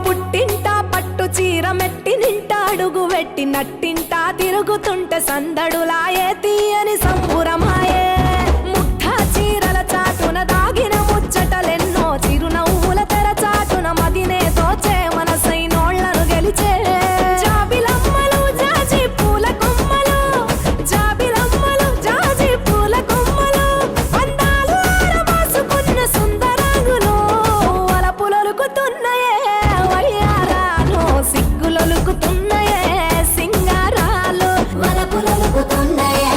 పుట్టింటా పట్టు చీర మెట్టి నింట అడుగు వెట్టి నట్టింటా తిరుగుతుంటే సందడులాయే తీయని సంబురమాయే ముఠా చీరల చాటున దాగిన ముచ్చటలెన్నో చిరునవ్వుల తెర చాటున మదినే తోచే మనసైనోళ్లను గెలిచే జాబిలమ్మలు జాజి పూల కొమ్మలు జాబిలమ్మలు జాజి పూల కొమ్మలు అందాలు ఆరబోసుకున్న సుందరాంగులు వలపులొలుకుతున్నాయే వయ్యారాలు సిగ్గులొలుకుతున్నాయే సింగారాలు వలపులొలుకుతున్నాయే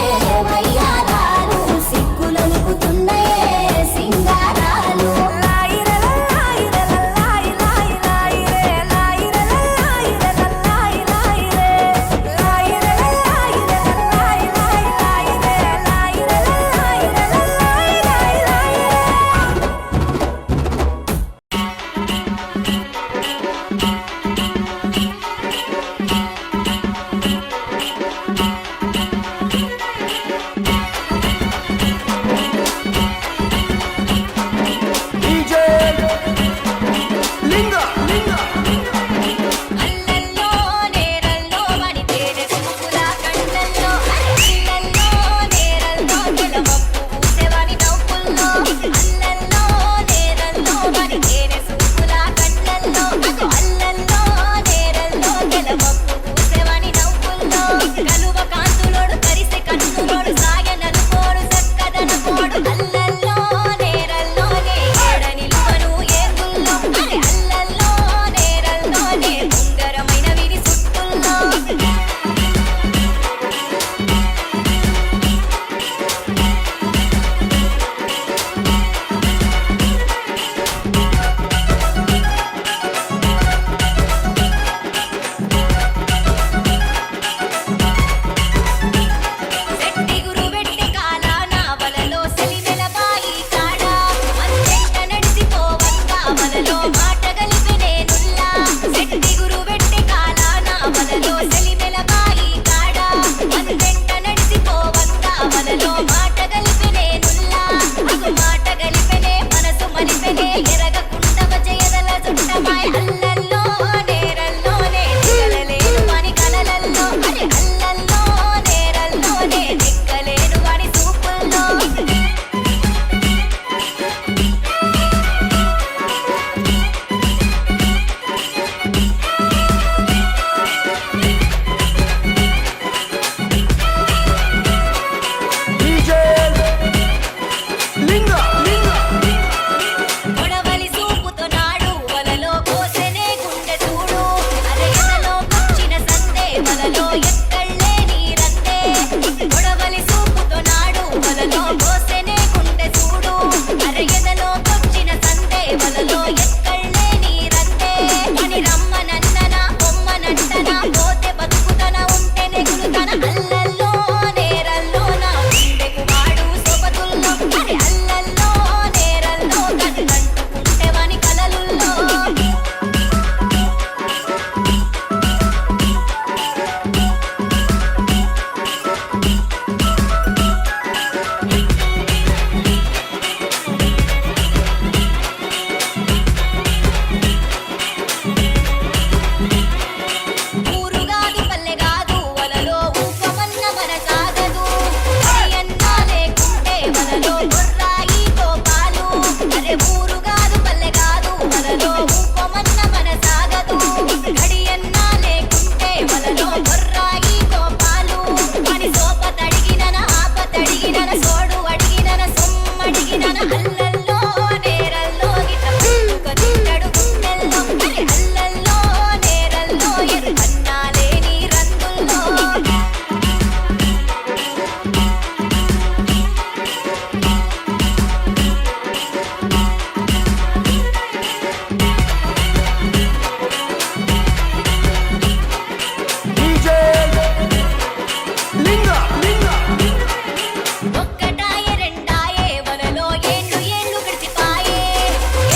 ఒక్కటాయే రెండాయే వలలో ఏళ్ళు ఏళ్ళు గడిచిపాయే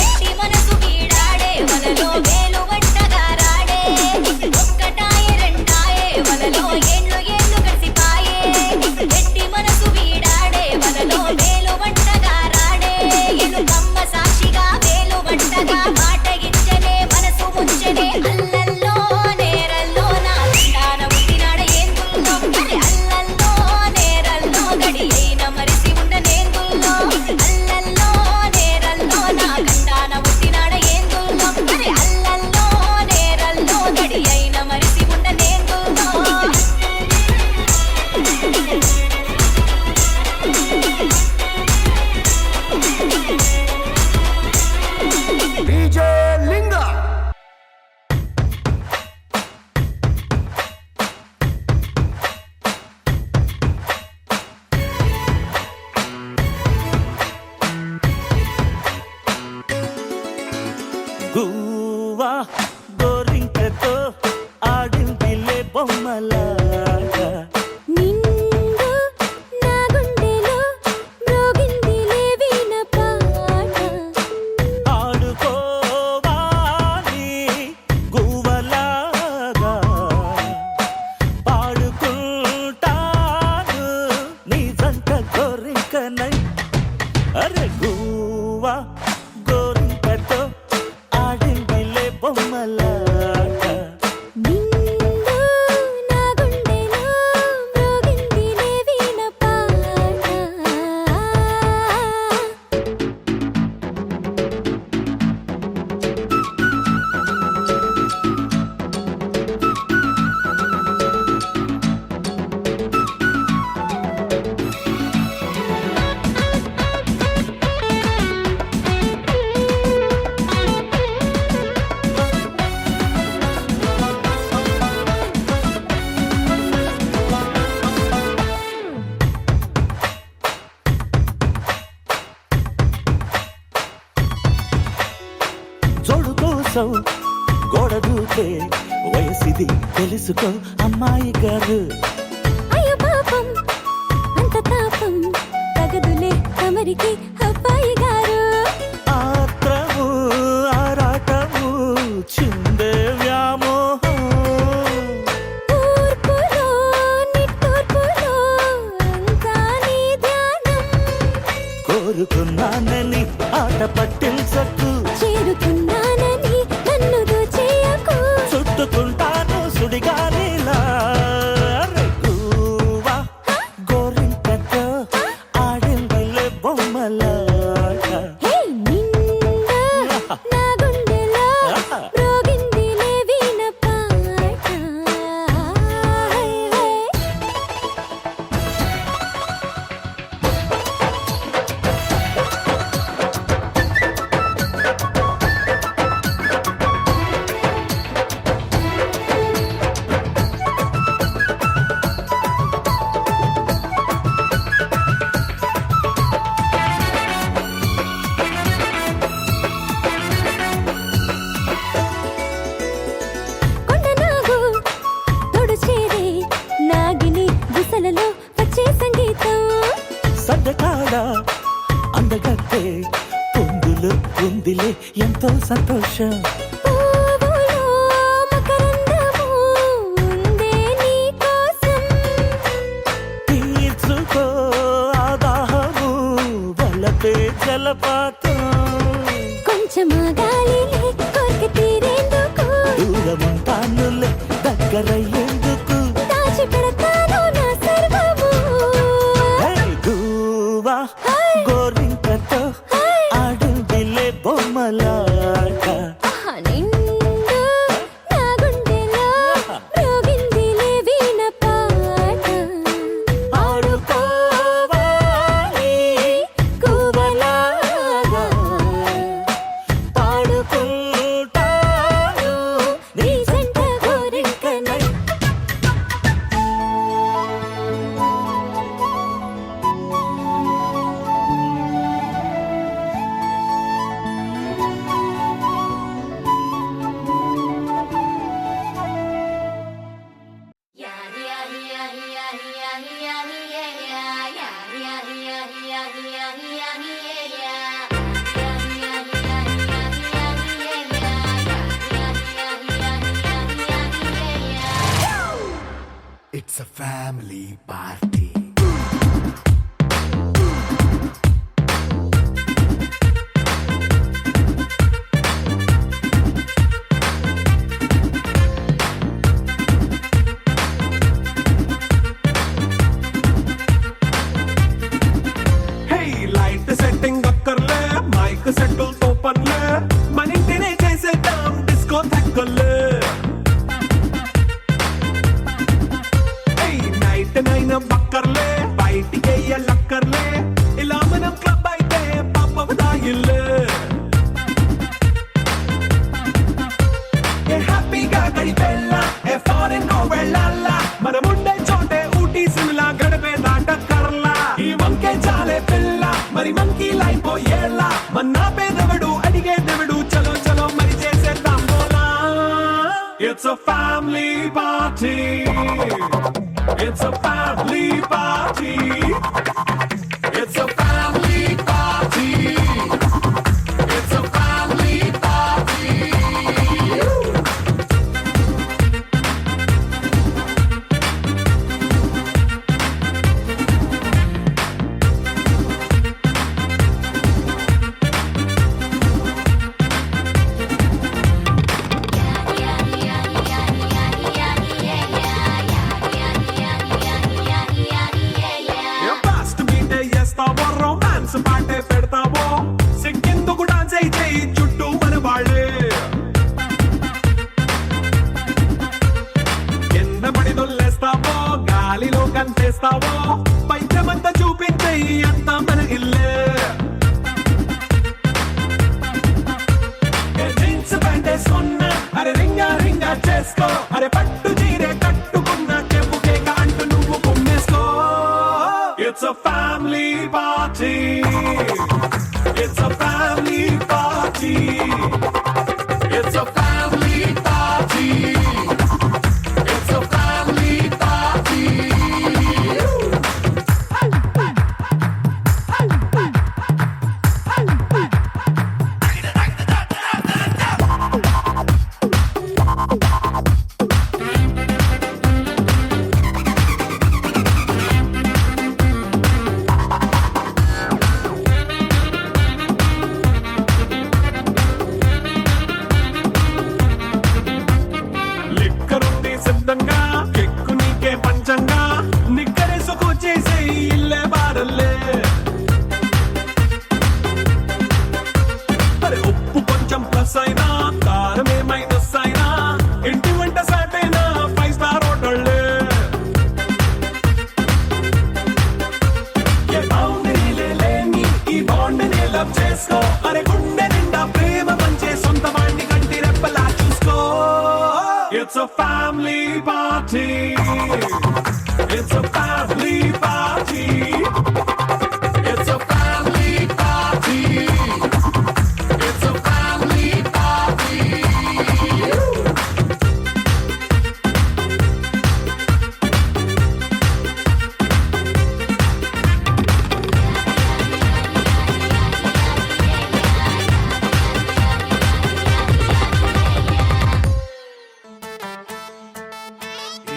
ఎట్టి మనసు వీడాడే వలలో వేలు వంటగా రాడే ఒక్కటాయే రెండాయే వలలో ఏళ్ళు ఏళ్ళు గడిచిపాయే ఎట్టి మనసు వీడాడే వలలో వేలు వంటగా రాడే ఎలుకమ్మ సాక్షిగా వేలు వంటగా మాట ఇచ్చనే మనసు ముంచనే అల్లల్లో నేరల్లో నా దండాన ఉట్టినాడ ఏందుల్లో అరే అల్లల్లో నేరల్లో గడి అయిన మరిసి ఉండనేందుల్లో అల్లల్లో నేరల్లో నా దండాన ఉట్టినాడ ఏందుల్లో అరే అల్లల్లో నేరల్లో గడి అయిన మరిసి ఉండనేందుల్లో డీజే లింగా గువ్వా గోరింకతో ఆడిందిలే బొమ్మలాగా నిండు నా గుండెలో మ్రోగిందిలే వీణ పాట ఆడుకోవాలి గువ్వలాగా పాడుకుంటాను నీ జంట గోరింకనై అరే గువ్వా గోరింకతో ఆడిందిలే బొమ్మలాగా నిండు నా గుండెలో మ్రోగిందిలే వీణ పాట జోడు కోసం గోడ దూకే వయసిది తెలుసుకో అమ్మాయి గారు అయ్యో పాపం అంత తాపం తగదులే తమరికి అబ్బాయి గారు ఆత్రము ఆరాటము చిందే వ్యామోహం తూర్పులో నిట్టూర్పులో అంతా నీ ధ్యానం కోరుకున్నానని ఆట పట్టించకు చేరుకున్నానని నన్ను దోచేయకు చుట్టుకుంటాను సుడిగాలిలా గువ్వా గోరింకతో ఆడిందిలే బొమ్మలాగా హే నిండు నా గుండెలో మ్రోగిందిలే వీణ పాట హై హై కొండనాగు తోడు చేరే నాగిని గుసలలో వచ్చే సంగీతం సడ్డకాడ అందగట్టే పొందులు ఉందిలే ఎంతో సంతోషం పువ్వులో మకరందము ఉందే నీ కోసం తీర్చుకో ఆదాహము వలపే జలపాతం కొంచెమా గాలిలే కోరిక తీరేందుకు దూరముంటానులే దగ్గరయ్యేందుకు దాచిపెడతాను నా సర్వము హే గువ్వా గోరింకతో ఆడిందిలే బొమ్మలాగా నిండు నా గుండెలో మ్రోగిందిలే వీణ పాట ఆడుకోవాలి గువ్వలాగా పాడుకుంటాను నీ జంట గోరింకనై It's a family party. Hey, light setting అక్కర్లే మైక్ సెట్టుల్ తో పనులే మన ఇంటినే చేసేద్దాం డిస్కో థక్కర్లే నైట్ నైన్ బక్కర్లే బయటికి లక్కర్లే ఇలా మనం క్లబ్ అయితే పాపదాయిల్లే హ్యాపీగా గడిపెళ్ళ ఏ ఫారెన్ నో వెళ్ళాల మనం ఉండే చోటే ఊటీ సిమ్లా గడిపే దాటక్కర్లా ఈ వంకే చాలే పిల్ల మరి మంకీ లైఫ్ ఏళ్ళ మన్నా పేదవడు అడిగేదెవడు చలో చలో మరి చేసేద్దాం బోలా it's a family party. It's a family party. It's a family party. It's a family party. Fast బీటే చేస్తావో రొమాన్స్ పాటే పెడతావో సిక్కిందుకు డాన్స్ అయితే చుట్టూ మన వాళ్ళే కింద పడి దొల్లేస్తావో గాలిలో కంచేస్తావో పైచమంతా చూపించే అంతా మన ఇల్లే జీన్స్ ప్యాంట్ వేసుకున్నా అరే రింగా రింగా చేసుకో అరే పట్టు చీరే కట్టుకున్న చెప్పుకే అంటూ నువ్వు కుమ్మేసుకో It's a family party. It's a family party. It's a family party. It's a family party. లిక్కరుంది సిద్ధంగా కెక్కు నీకే పంచంగా నిక్కరేసుకు చేసే ఇల్లే బారల్లే అరే ఉప్పు కొంచెం ప్లస్ అయినా కారమే మైనస్ అయినా ఇంటి వంట సాటైనా 5 స్టార్ హోటళ్ళే ఏ బౌండరీలే లేని ఈ బాండ్ని లవ్ చేసుకో అరే గుండె నిండా ప్రేమ పంచే సొంత వాణ్ణి కంటి రెప్పలా చూసుకో It's a family party. It's a family party. It's a family party. It's a family party.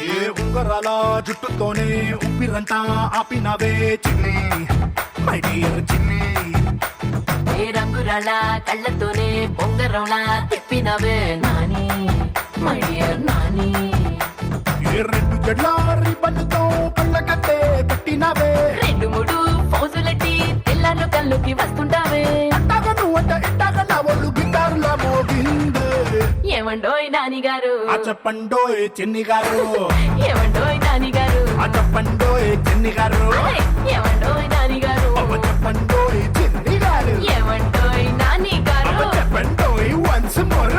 ఏ ఉంగరాల జుట్టుతోనే ఉప్పిరంతా ఆపినవే చిన్ని మై డియర్ చిన్ని ఏ రంగురాళ్ళ కళ్ళతోనే బొంగరంలా తిప్పినవే నాని మై డియర్ నాని ఏ రెండు జడ్ల రిబ్బన్తో కళ్ళ కట్టే పెట్టినవే 2-3 ఫౌజులెట్టి తెల్లార్లు కళ్ళుకి వస్తుంటావే అట్టాగా నువ్వంట ఇట్టాగా నా ఒళ్ళు గిటారులా మోగిందే ఏమండోయ్ నాని గారు ఆ చెప్పండోయ్ చిన్ని గారు ఏమండోయ్ నాని గారు ఆ చెప్పండోయ్ చిన్ని గారు ఏమండోయ్ నాని గారు అవ్వ చెప్పండోయ్ చిన్ని గారు ఏమండోయ్ నాని గారు అవ్వ చెప్పండోయ్ వన్స్ మోర్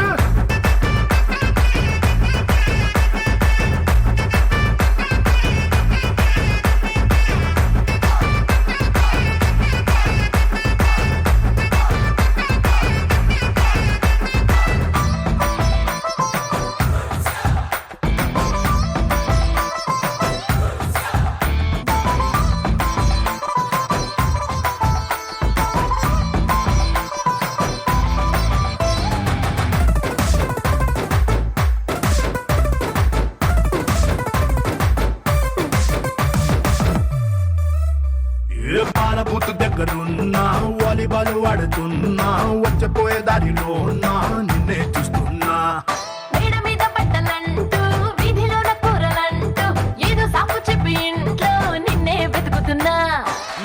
వస్తున్నా వచ్చపోయే దారిలో నా నిన్నే చూస్తున్నా మేడ మీద బట్టలంటూ వీధిలోన కూరలంటూ ఏదో సాకు చెప్పి ఇంట్లో నిన్నే వెతుకుతున్నా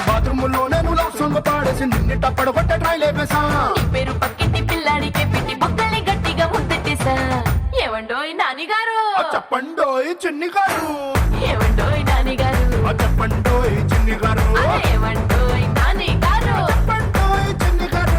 బాత్రూములో నేను లవ్ సాంగ్ పాడేసి నిన్ను టప్పడగొట్ట ట్రై లేపేసా నీ పేరు పక్కింటి పిల్లాడికే పెట్టి బొక్కల్ని గట్టిగా ముద్దెట్టేశా ఏవండోయ్ నానిగారు చెప్పండోయ్ చిన్ని గారు ఏవండోయ్ నానిగారు చెప్పండోయ్ చిన్ని గారు ఏవండోయ్ నానిగారు చెప్పండోయ్ చిన్ని గారు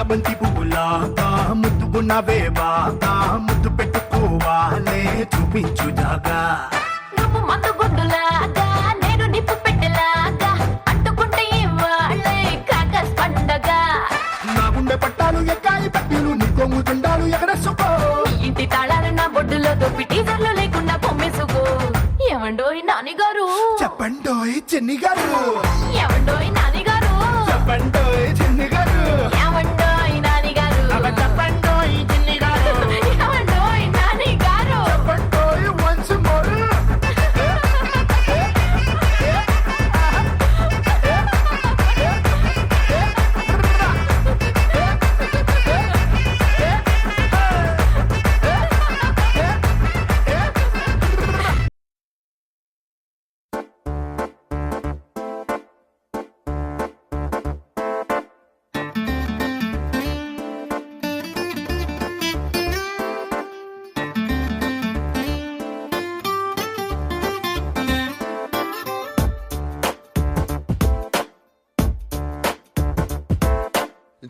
బంతి పువ్వులాగా ముద్దుకున్నవే బాగా ముద్దు పెట్టుకోవాలే చూపించు జాగా నువ్వు మందు గుడ్డులాగా నేను నిప్పు పెట్టెలాగా అంటుకుంటే ఇవ్వాళ్ళే క్రాకర్స్ పండగ నా గుండె పట్టాలు ఎక్కాయి పట్టీలు నీ కొంగు జెండాలు ఎగరేసుకో నీ ఇంటి తాళాలు నా బొడ్డులో దొప్పి టీజర్లు లేకుండా పొమ్మేసుకో ఏవండోయ్ నానిగారు చెప్పండోయ్ చిన్ని గారు ఏవండోయ్ నానిగారు చెప్పండోయ్ చిన్ని గారు ఏవండోయ్ నానిగారు చెప్పండోయ్ చిన్ని గారు ఏవండోయ్ నానిగారు చెప్పండోయ్ once more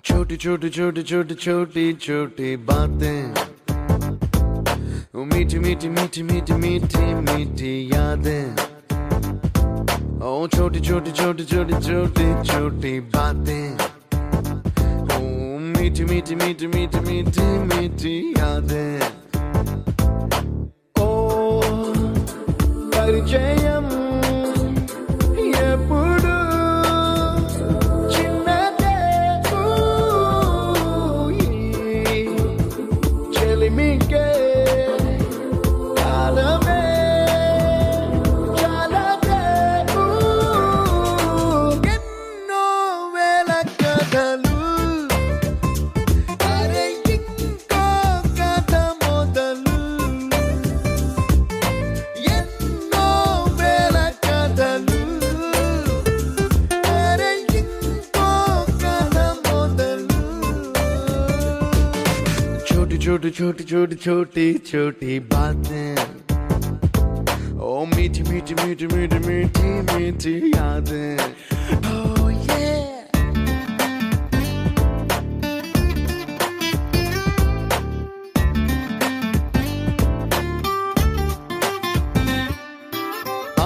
छोटी छोटी छोटी छोटी छोटी छोटी बातें वो मीठी मीठी मीठी मीठी मीठी मीठी यादें ओ छोटी छोटी छोटी छोटी छोटी छोटी बातें ओ मीठी मीठी मीठी मीठी मीठी मीठी यादें ओ परिचयम ఎప్పుడు చిన్నదే చెలిమికే కాలమే చాలదే ఎన్నో వేల కథలు అరే ఇంకో కథ మొదలు ఎన్నో వేల కథలు అరే ఇంకో కథ మొదలు छोटी छोटी छोटी छोटी छोटी छोटी बातें ओ मीठी मीठी मीठी मीठी मीठी मीठी यादें oh yeah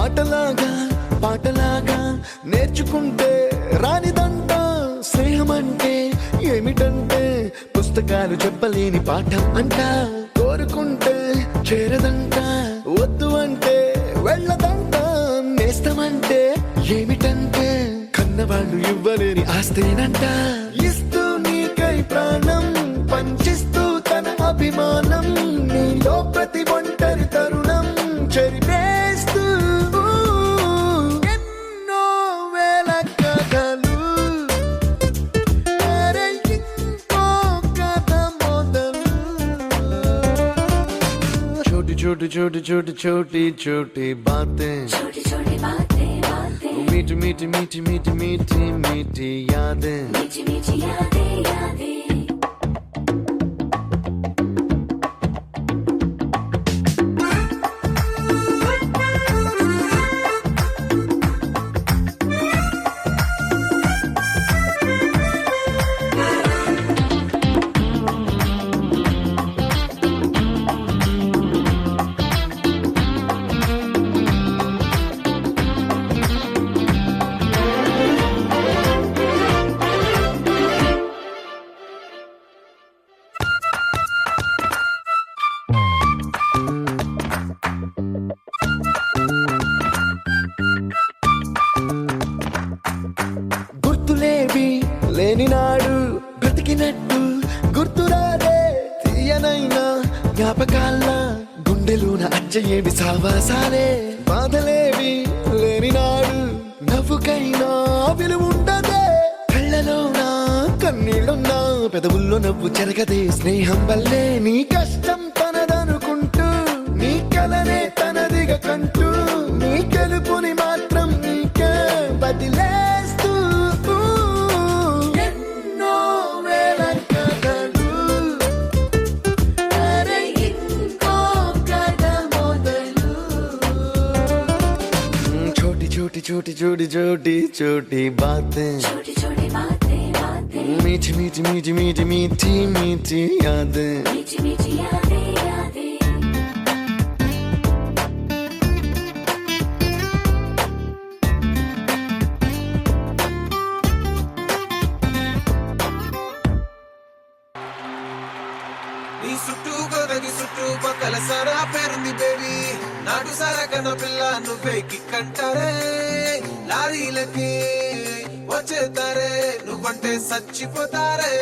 ఆటలాగా పాటలాగా నేర్చుకుంటే రానిదంట స్నేహమంటే ఏమిటంటే పుస్తకాలు చెప్పలేని పాఠం అంట కోరుకుంటే చేరదంట వద్దు అంటే వెళ్ళదంట నేస్తమంటే ఏమిటంటే కన్నవాళ్ళు ఇవ్వలేని ఆస్తేనంట ఇస్తూ నీకై ప్రాణం పంచిస్తూ తన అభిమానం నీలో ప్రతి ఒంటరి తరుణం చెరిపేస్తూ ఎన్నో వేల కథలు అరే ఇంకో కథ మొదలు छोटी छोटी छोटी छोटी छोटी छोटी बातें छोटी छोटी बातें बातें मीठी मीठी मीठी मीठी मीठी मीठी यादें मीठी मीठी यादें यादें నాడు బ్రతికినట్టు గుర్తురాదే తీయనైనా జ్ఞాపకాల గుండెలోన అచ్చయేవి సావాసాలే బాధలేవి లేని నాడు నవ్వుకైనా విలువుండదే కళ్ళలోనా కన్నీళ్ళున్నా పెదవుల్లో నవ్వు చెరగదే స్నేహం వల్లే నీ కష్టం తనదనుకుంటూ నీ కలనే తనదిగా కంటూ నీ గెలుపుని మాత్రం నీకే బదిలేస్తూ ఎన్నో వేల కథలు అరే ఇంకో కథ మొదలు छोटी छोटी छोटी छोटी छोटी छोटी बातें छोटी छोटी बातें बातें मीठी मीठी मीठी मीठी मीठी मीठी यादें मीठी मीठी यादें यादें నీ చుట్టూ గొదగి చుట్టూ పక్కల సరా పేరుంది బేబీ నాటు సారా కన్న పిల్ల నువ్వే కిక్కంటారే లారీలకి వచ్చేతారే నువ్వంటే చచ్చిపోతారే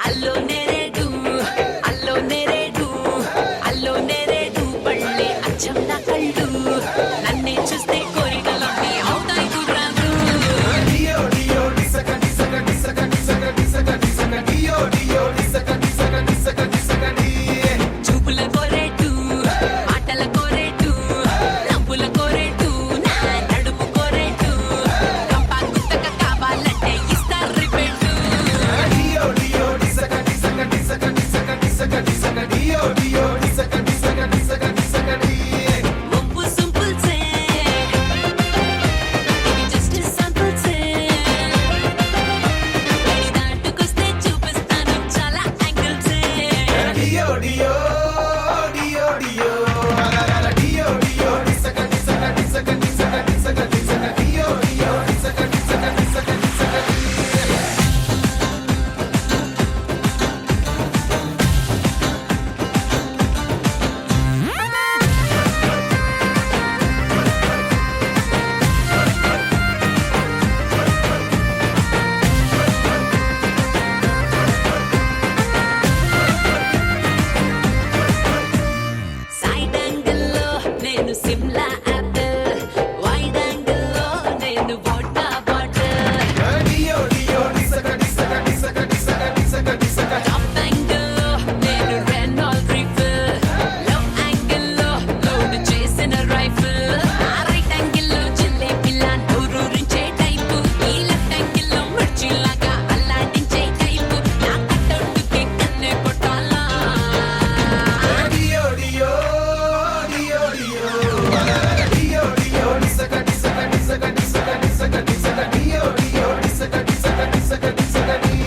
అల్లో నెరేడు అల్లో నెరేడు అల్లో నెరేడు పళ్ళే అచ్చం నా కళ్ళు నన్నే చూస్తే కోరికలన్నీ అవుతాయి గుర్రాలు డియో డియో డిసక డిసక డిసక డిసక డిసక డిసక డియో డియో డిసక డిసక డిసక డిసక డి చూపుల కోరేటు మాటల కోరేటు నవ్వుల కోరేటు నా నడుపు కోరేటు కంపా గుత్తక కావాలంటే ఇస్తారు రిపెట్టు డియో డియో డిసక డిసక డిసక డిసక డిసక డిసక డియో డియో డిసక డిసక డిసక డిసక డి ఒప్పు సింపుల్ సే ఇది జస్ట్ సింపుల్ సే ఇది దాటుకొస్తే చూపిస్తాను చాలా యాంగిల్స్ డియో డియో డియో డియో డియో డియో డిసక డిసక డిసక డిసక డిసక డిసక డియో డియో డిసక డిసక డిసక డిసక డి సైడ్ యాంగిల్లో నేను సిమ్లా యాపిల్ వైడ్ యాంగిల్లో నేను వోడ్కా బాటిల్ డియో డియో డిసక డిసక డిసక డిసక డిసక డిసక టాప్ యాంగిల్లో నేను రెనాల్డ్ రీఫిల్ లవ్ యాంగిల్లో లోడ్ చేసిన రైఫిల్ ఆ రైట్ యాంగిల్లో చిల్లే పిల్ల నూరూరించే టైపు ఈ లెఫ్ట్ యాంగిల్లో మిర్చిలాగా అల్లాడించే టైపు నా కట్టౌట్కి కన్నే కొట్టాలా డియో డియో డియో డియో డియో డియో డిసక డిసక డిసక డిసక డిసక డిసక డియో డియో డిసక డిసక డిసక డిసక డి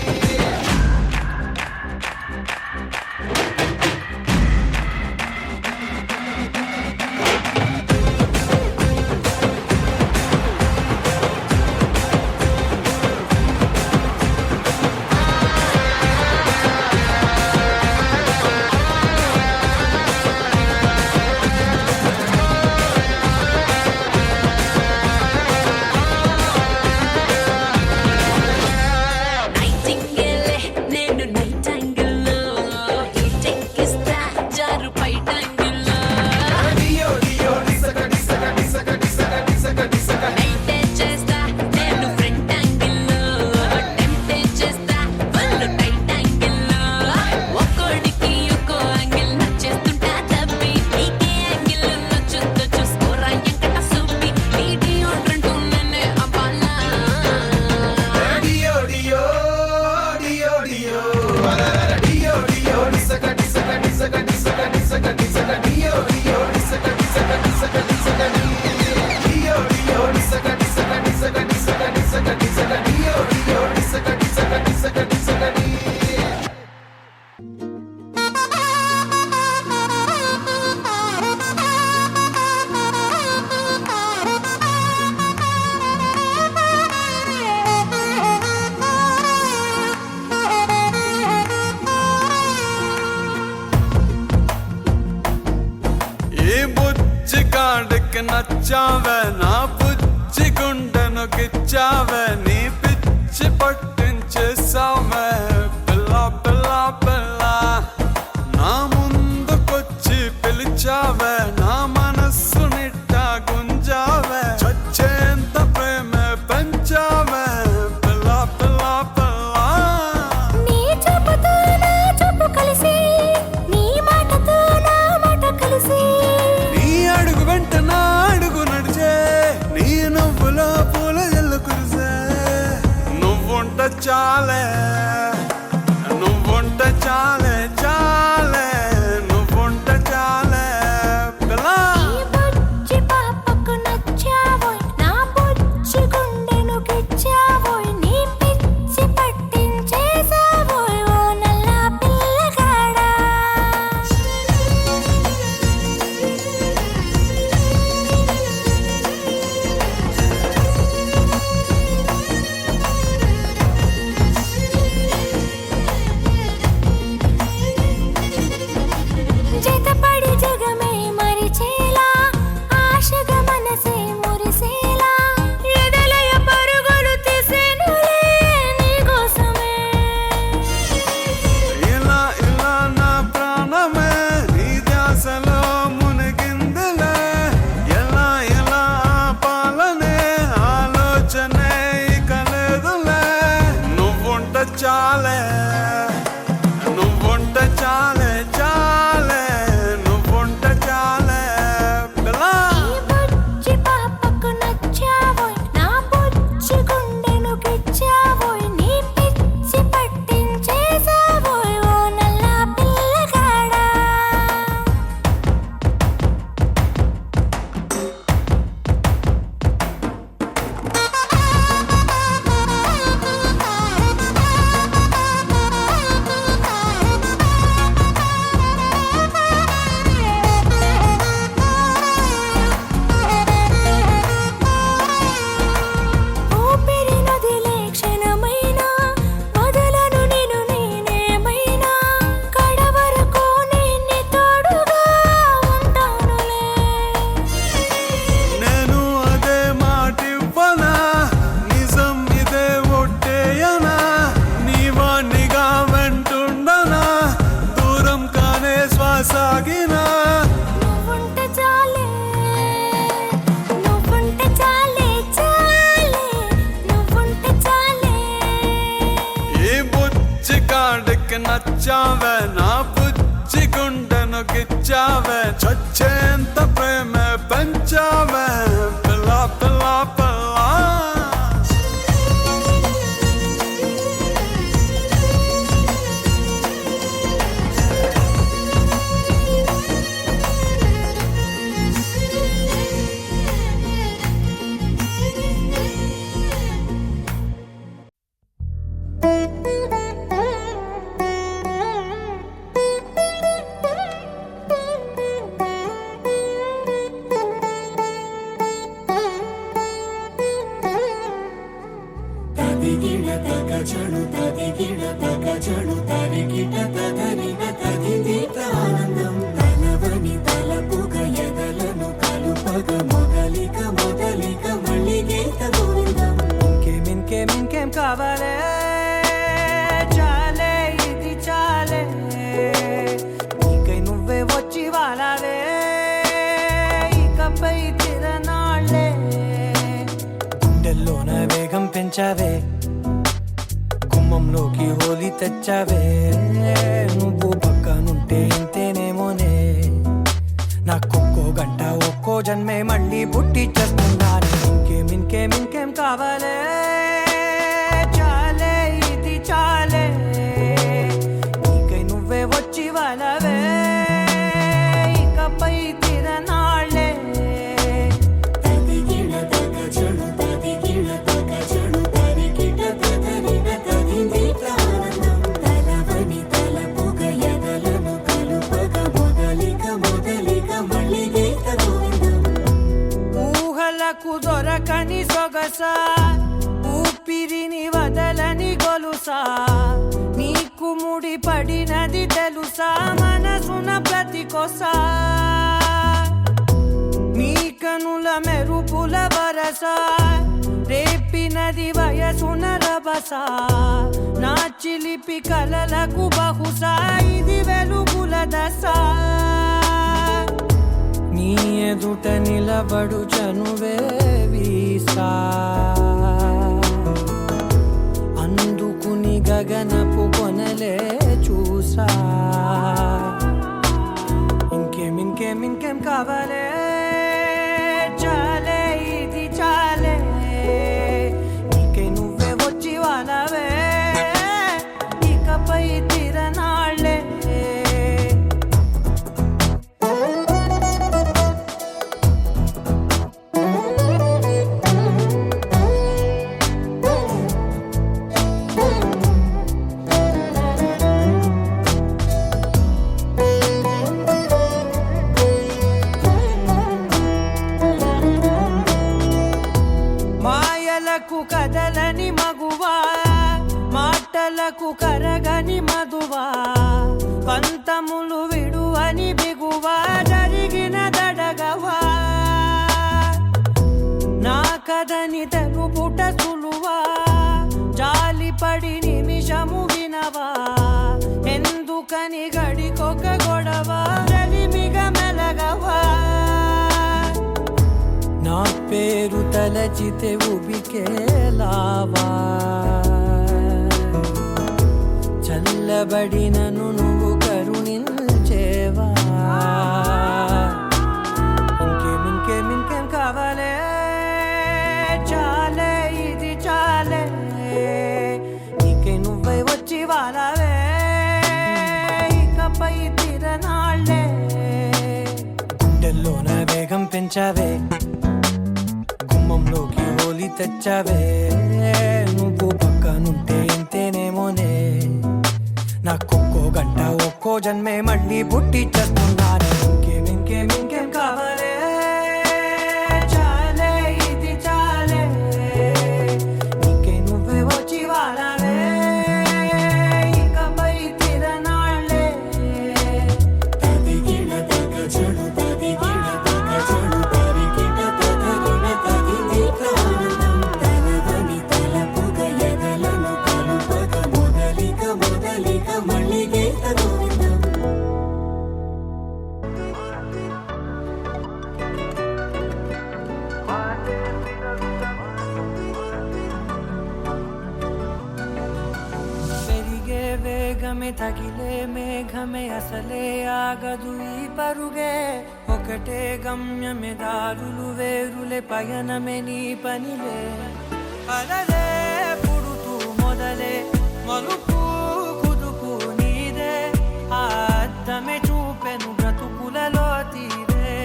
నైటింగేలే నేను నైట్ యాంగిల్లో హీటెక్కిస్తా జారు పైట యాంగిల్లో డియో డియో డిసక డిసక డిసక డిసక డిసక డిసక నైటే చేస్తా నేను ఫ్రంట్ యాంగిల్లో టెంప్టే చేస్తా ఫుల్ టైట్ యాంగిల్లో ఒక్కోడికి ఒక్కో యాంగిల్ నచ్చేస్తుంటా తప్పి నీకే యాంగిల్ నచ్చుతో చూసుకోరా ఎంకట సూపి నీ డియోడ్రెంట్ నన్నే అవ్వాలా డియో డియో డియో డియో డియో డియో డిసక డిసక డిసక డిసక డిసక డిసక డియో డియో డిసక డిసక డిసక డిసక డి డియో డియో డిసక డిసక డిసక డిసక డిసక డిసక డియో డియో డిసక డిసక డిసక డిసక డి ఆ నచ్చావే నా పుచ్చి గుండెను గిచ్చావే నీ పిచ్చి పట్టించేసావే పిల్ల పిల్ల పిల్ల నా ముందుకొచ్చి పిలిచావే నా మనస్సు నిట్టా గుంజావే చచ్చేంత ప్రేమే పెంచావే పిల్ల పిల్ల పిల్ల నీ చూపుతో నా చూపు కలిసి నీ మాటతో నా మాట కలిసి నీ అడుగు వెంట నా అడుగు నడిచే నీ నువ్వులో పూల జల్లు కురిసే నువ్వుంట చాలే నువ్వుంట చాలే చాలే నువ్వుంట చాలే పిల్ల ఈ బుజ్జి పాపకు నచ్చావోయ్ నా బుజ్జి గుండెను గిచ్చావోయ్ నీ పిచ్చి పట్టించేసావోయ్ ఓ నల్ల పిల్లగాడా జతపడి జగమే మరిచేలా ఆశగా మనసే మురిసేలా ఎదలయ పరుగులు తీసేనులే నీకోసమే ఇలా ఇలా నా ప్రాణమే నీ ధ్యాసలో మునిగిందిలే ఎలా ఎలా ఆపాలనే ఆలోచనే ఇక లేదులే నువ్వుంట చాలే నువ్వుంట చాలే చాలే నువ్వుంట చాలే పిల్ల ఈ బుజ్జి పాపకు నచ్చావోయ్ నా బుజ్జి గుండెను గిచ్చావోయ్ నీ పిచ్చి పట్టించేసావోయ్ ఓ నల్ల పిల్లగాడా ఊపిరి నదిలే క్షణమైనా వదలను నిన్ను నేనేమైనా కడవరకు నిన్ను తోడుగా ఉంటానులే నేను అదే మాటివ్వనా నిజం ఇదే ఒట్టేయనా నీవాణ్ణిగా వెంటుండనా దూరం కానే శ్వాసాగినా నువ్వుంటే చాలే నువ్వుంటే చాలే చాలే నువ్వుంటే చాలే ఈ బుజ్జి కాడికి నచ్చావే నా బుజ్జి గుండెను గిచ్చావే చచ్చేంత ప్రేమే పెంచావే పిల్ల పిల్ల పిల్ల తదిగిడ తగచడు తదిగిడ తగచడు తరిగిట తదరిన తదిదీత ఆనందం తలవని తలపుగ ఎదలను కలుపగ మొదలిక మొదలిక మళ్ళీ గీత గోవిందం ఇంకేం కావాలే చాలే ఇది చాలే నీకై నువ్వే వచ్చి వాలావే ఇకపై తిరనాళ్ళే గుండెల్లోన వేగం పెంచావే గుమ్మంలోకి హోలీ తెచ్చావే నువ్వు పక్కనుంటే ఇంతేనేమోనే నాకొక్కో గంట ఒక్కో జన్మే మళ్ళీ పుట్టి చేస్తున్నాను ఇంకేం కావాలే చాలే ఇది చాలే నీకై నువ్వే వచ్చి వాలవే ఇకపై తిరనాళ్ళే తదిగిడ తగచడు తదిగిడ తగచడు తరిగిట తదరిన తదిదీత ఆనందం తలవని తలపుగ ఎదలను కలుపగ మొదలిక మొదలిక మళ్ళీ గీత గోవిందం ఊహలకు దొరకని సొగస ఊపిరిని వదలని గొలుసా నీకు ముడి పడినది తెలుసా మనసున ప్రతి కొసా నీక కనుల మెరుపుల వరస రేపినది వయసున రభస నా చిలిపి కలలకు బహుశా ఇది వెలుగుల దశ నీ ఎదుట నిలబడు చనువే వీసా అందుకుని గగనపు కొనలే చూసా ఇంకేం కావాలే చాలే ఇది చాలే నీకే నువ్వే వచ్చి వాలవే ఇకపై తిరనాళ్ళే మాయలకు కదలని మగువా మాటలకు కరగని మధువా పంతములు విడువని బిగువా జరిగిన దడగవా నా కదని తెలుపుట సులువా జాలిపడి నిమిషము వినవా ఎందుకని గడికొక గొడవ రలిమిగ మెలగవా నా పేరు తలచితే ఉబికేలావా చల్లబడినను నువ్వు కరుణించేవా ఇంకేం కావాలే చాలే ఇది చాలే నీకే నువ్వే వచ్చి వాలవే ఇకపై తిరనాళ్ళే గుండెల్లోన వేగం పెంచావే గుమ్మంలోకి హోలీ తెచ్చావే నువ్వు పక్కనుంటే ఎంతేనేమోనే నాకొక్కో గంట ఒక్కో జన్మే మళ్ళీ పుట్టి చేస్తున్నానే ఇంకేం కావాలే చాలే ఇది చాలే నీకే నువ్వే వచ్చి వాలవే ఇకపై తిరనాళ్ళే తదిగిన తగ చెడు తదిగిన తగ చెడు తరిగిన తగగిన తగిదిక ఆనందం తలవని తలపుగ ఎదలను కలుపగ మొదలిక మళ్ళీ గీత పెరిగే వేగమే తగిలే మేఘమే అసలే ఆగదు ఈ పరుగే ఒకటే గమ్యమే దారులు వేరులే పయనమే నీ పనిలే అలలే పుడుతూ మొదలే మలుపు కుదుపు నీదే ఆ అద్దమే చూపెను బ్రతుకులలో తీరే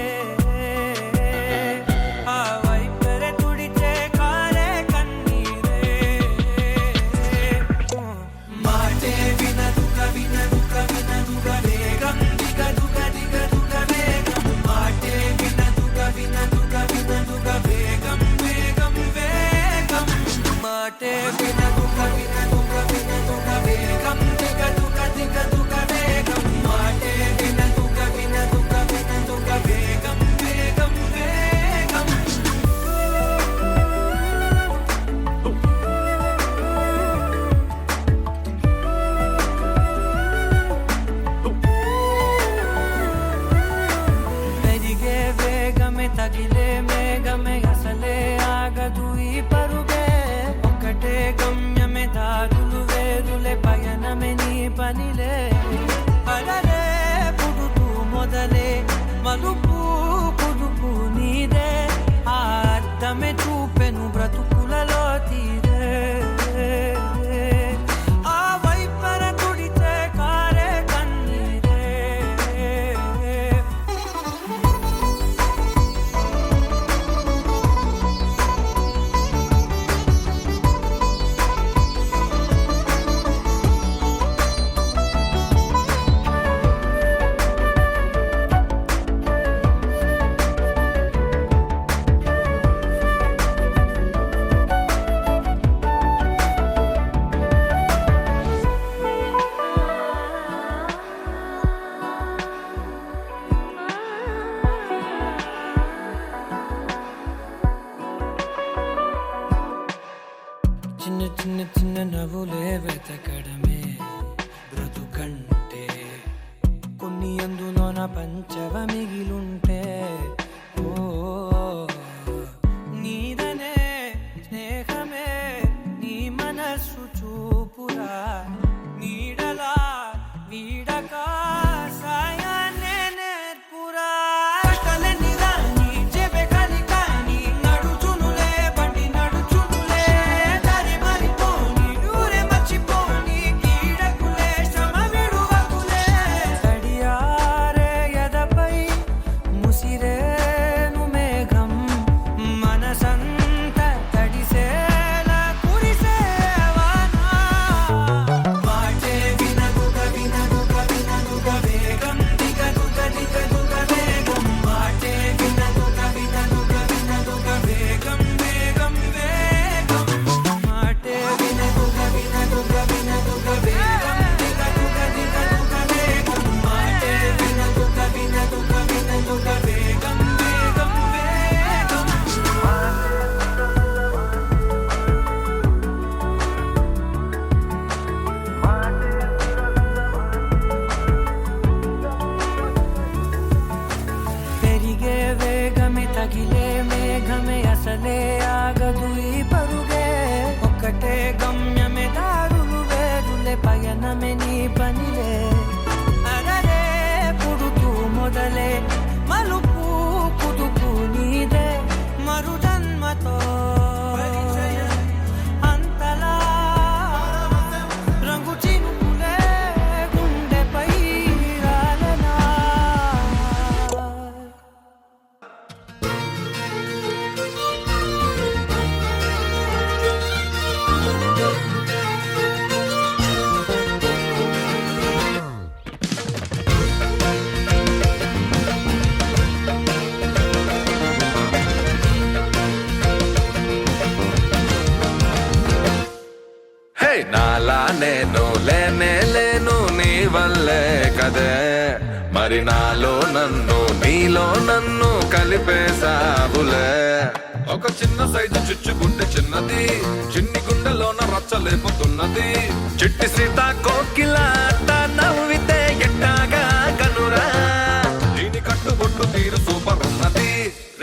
ఆ వైపరే తుడిచే కారే కన్నీరే మాటే వినదుక వేగం దిగదుక వేగం మాటే వినదుక వేగం వేగం బ్రతకడమే బ్రతుకంటే కొన్ని అందులోన పంచవ మిగిలుంటే ఓ నీదనే స్నేహమే నీ మనస్సు చూపురా నీడలా వీడక సాయాన్నే నేర్పురా కష్టలన్నీ రాని చెబె కలికాని నడుచునులే బండి నడుచునులే దారి మారిపోని ఊరే మర్చిపోని కీడకులే శ్రమ విడువకులే తడియారే ఎదపై ముసిరేను మేఘం మనసంత తడిసేలా కురిసేవానా మాటే వినదుగ వినదుగ వినదుగ వేగం దిగదుగ దిగదుగ వేగం మాటే వినదుగ వినదుగ వినదుగ వేగం వేగం వేగం మాటే వినదుగ వినదుగ వినదుగ వేగం దిగదుగ దిగదుగ వేగం మాటే వినదుగ వినదుగ వినదుగ వేగం వేగం వేగం పెరిగే వేగమే తగిలే మేఘమే అసలే ఆగదు ఈ పరుగే ఒక్కటే గమ్యమే దారులు వేరులే పయనమే నీ పనిలే అరరే పుడుతూ మొదలే మలుపు కుదుపు నీదే మరు జన్మతో అంతలా రంగు చినుకులే గుండెపై రాలనా హే నాలా నేను లేనే లేను నీ వల్లే కదే మరి నాలో నన్ను నీలో నన్ను కలిపేసావులే ఒక చిన్న సైజు చుచ్చుకుంటే చిన్నది చిన్ని గుండెలోన రచ్చలేపుతున్నది చిట్టి సీత కోకిలాట నవ్వితే ఎట్టాగా కనురా దీని కట్టుబొట్టు తీరు సూపర్ ఉన్నది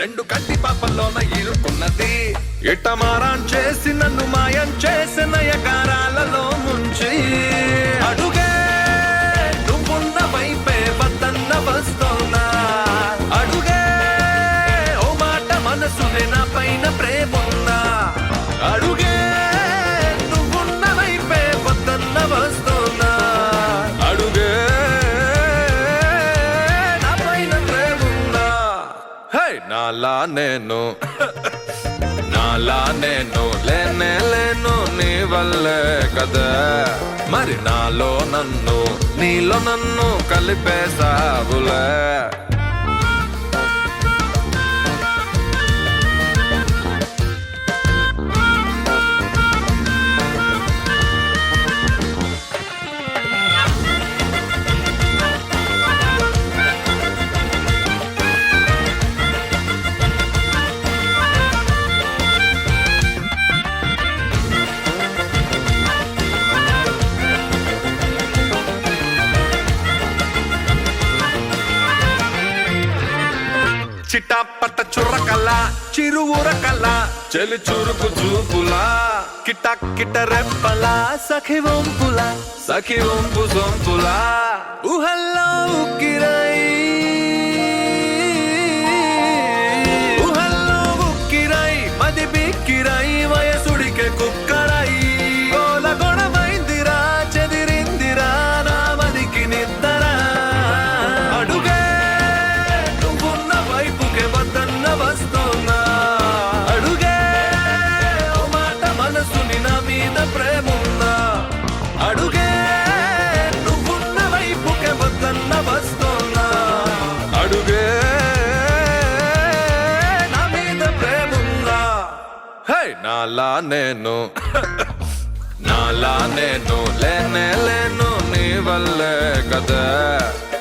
రెండు కంటి పాపల్లోన ఈరుకున్నది ఇట్ట మారాన్ చేసి నన్ను మాయం చేసి నయగారాలలో ముంచి అడుగే నువ్వున్న వైపే వద్దన్న వస్తోనా అడుగే ఓ మాట మనసునే నా పైన ప్రేమున్నా అడుగే నువ్వున్న వైపే వద్దన్న వస్తోనా అడుగే నా పైన ప్రేమున్నా హే నాలా నేను నాలా నేను లేనే లేను నీ వల్లే కదా మరి నాలో నన్ను నీలో నన్ను కలిపేసావులే చిటాపట చుర్రకల చిరువురకల చెలి చురుకు చూపులా కిట కిట రెప్పలా సఖి వంపులా సఖి వంపు సొంపులా ఊహల్లో ఉక్కిరై ఊహల్లో ఉక్కిరై మది బిక్కిరై వయసుడికే కుక్కరై గోల గొడవైందిరా చెదిరిందిరా నా మదికి నిద్దరా అడుగే నువ్వున్న వైపుకే వద్దన్న వస్తోనా అడుగే ఓ మాట మనసుని నా మీద ప్రేమున్నా అడుగే నువ్వున్న వైపుకే వద్దన్న వస్తోనా అడుగే నా మీద ప్రేమున్నా హే నాలా నేను నాలా నేను లేనే లేను నీ వల్లే కదా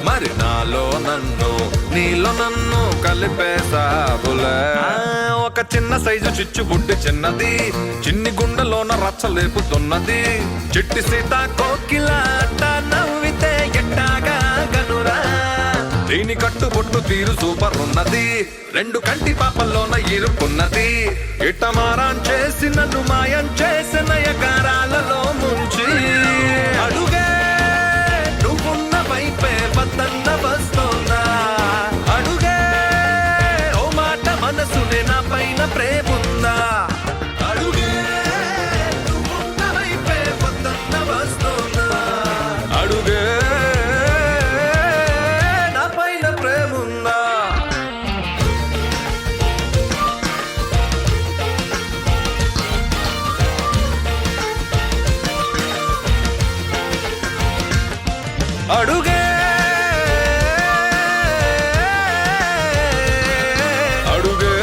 మరి నాలో నన్ను నీలో నన్ను కలిపేసావులే. ఒక చిన్న సైజు చిచ్చుబుడ్డి చిన్నది, చిన్ని గుండెలోన రచ్చలేపుతున్నది. చిట్టి సీత కోకిలాట నవ్వితే ఎట్టాగా గనురా. దీని కట్టుబొట్టు తీరు సూపర్ ఉన్నది, రెండు కంటి పాపల్లోన ఇరుక్కున్నది. ఇటమారాన్ చేసి నన్ను మాయం చేసిన ఎకారాలలో ముంచి అడుగే నువ్వున్న వైపే వద్దన్న వస్తోందా. అడుగే ఓ మాట మనసునే నా పైన ప్రేముందా. అడుగే నువ్వున్న వైపే వద్దన్న వస్తోందా. అడుగే నా పైన ప్రేముందా. అడుగే అడుగే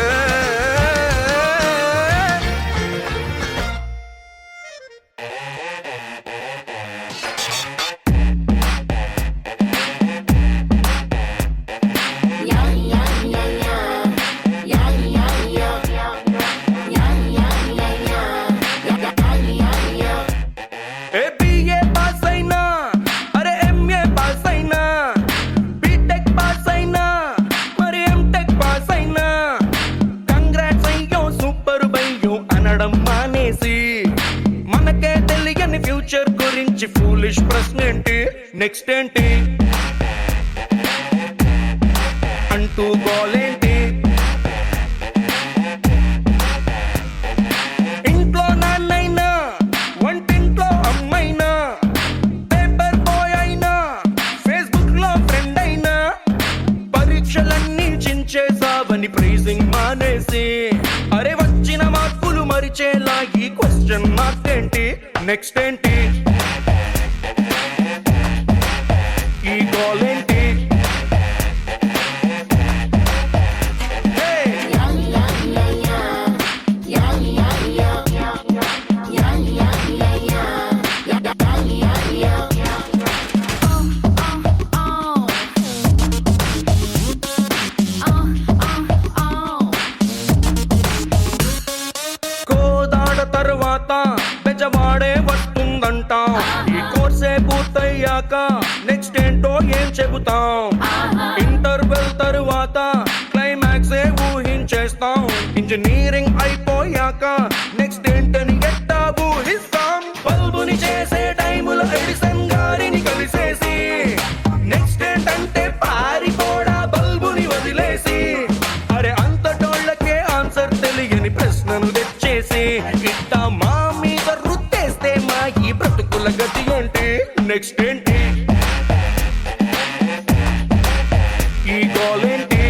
ఏ బిఏ పాస్ అయినా, అరే ఎంఏ పాస్ అయినా, బీటెక్ పాస్ అయినా, మరి ఎంటెక్ పాస్ అయినా, కంగ్రాట్స్ అయ్యో సూపర్ బయ్యో అనడం మానేసి మనకే తెలియని ఫ్యూచర్ గురించి ఫూలిష్ ప్రశ్న ఏంటి, నెక్స్ట్ ఏంటి అంటూ గోలేంటి. ఇంట్లో నాన్నైనా, వంటింట్లో అమ్మైనా, పేపర్ బాయ్ అయినా, ఫేస్బుక్ లో ఫ్రెండ్ అయినా, పరీక్షలన్నీ చించేసావని ప్రైజింగ్ మానేసి అరే వచ్చిన మార్కులు మరిచేలా ఈ క్వశ్చన్ మార్క్ ఏంటి, నెక్స్ట్ ఏంటి ఈ గోల్ ఏంటి. కోదాడ తర్వాత బెజవాడే వస్తుందంట. ఈ కోర్సే పూర్తయ్యాక నెక్స్ట్ ఏంటో ఏం చెబుతాం. ఇంటర్వెల్ తరువాత క్లైమాక్స్ ఊహించేస్తాం. ఇంజనీరింగ్ అయిపోయాక నెక్స్ట్ ఏంటని ఎట్టా ఊహిస్తాం. బల్బుని చేసే టైములో ఎడిసన్ గారిని కలిసేసి నెక్స్ట్ ఏంటంటే పారిపోడా బల్బుని వదిలేసి అరే అంతటోళ్ళకే ఆన్సర్ తెలియని ప్రశ్నను తెచ్చేసి ఇట్టా మా మీద రుద్దేస్తే మా ఈ బ్రతుకుల గతి ఏంటి, నెక్స్ట్ ఏంటి ఈ గోల్ ఏంటి.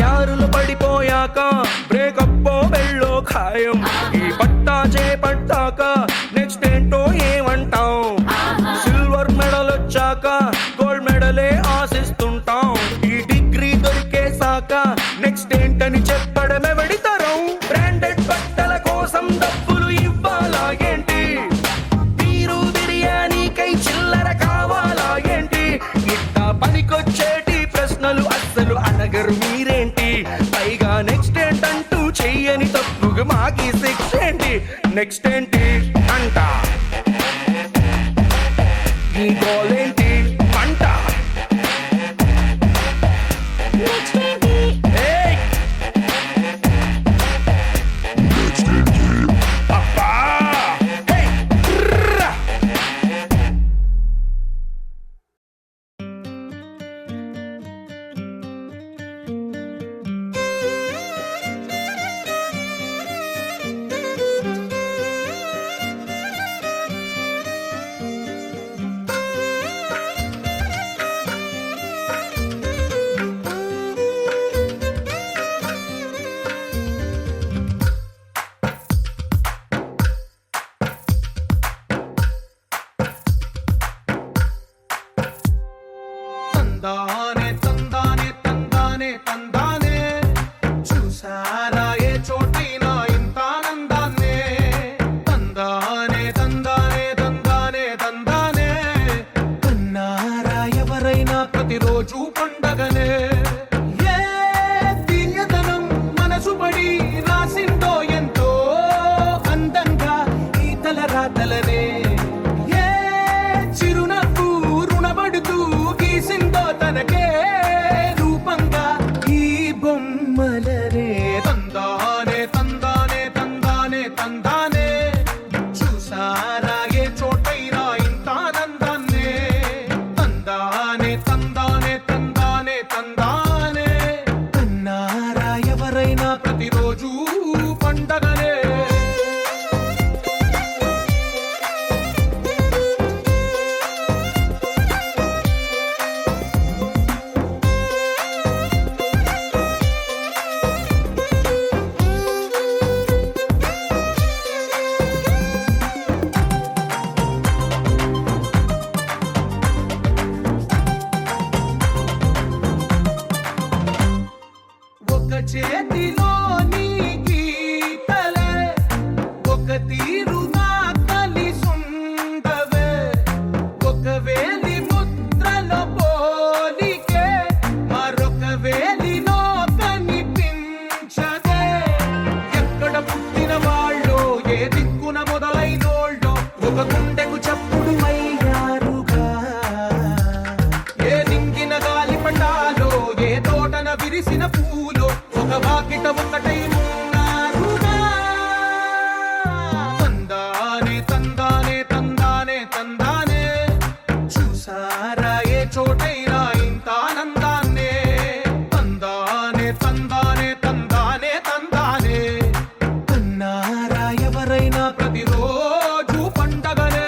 యారులు పడిపోయాక బ్రేకప్ వెళ్ళో ఖాయం. ఈ పట్టా చేపట్టాక నెక్స్ట్ ఏంటో ఏమంటాం. సిల్వర్ మెడల్ వచ్చాక గోల్డ్ మెడలే ఆశిస్తుంటాం. ఈ డిగ్రీ దొరికేసాక నెక్స్ట్ ఏంటని చెప్పడమే వెడితరం. బ్రాండెడ్ బట్టల కోసం డబ్బులు ఇవ్వాలా ఏంటి, బీరు బిర్యానీకై చిల్లర కావాలా ఏంటి. ఇట్టా పనికొచ్చేటి ప్రశ్నలు అస్సలు అడగరు మీరేంటి. పైగా నెక్స్ట్ ఏంటంటూ చెయ్యని తప్పుగా మాకి శిక్ష ఏంటి, నెక్స్ట్ ఏంటి అంట ఈ గోల్ ఏంటి పంట. ఏయ్! అబ్బా! హే! ట్రర్రా! ఏ దిక్కున మొదలైనోళ్ళో ఒక గుండెకు చప్పుడు అయ్యారుగా. ఏ నింగిన గాలి పటాలో ఏ తోటన విరిసిన పూలో ఒక వాకిట ఒకటై ఉన్నారుగా. తందానే తందానే తందానే తందానే చూసారా ఏ చోటైనా ఇంత ఆనందాన్నే. తందానే తందానే తందానే తందానే కన్నారా ఎవరైనా ప్రతిరోజు పండగనే.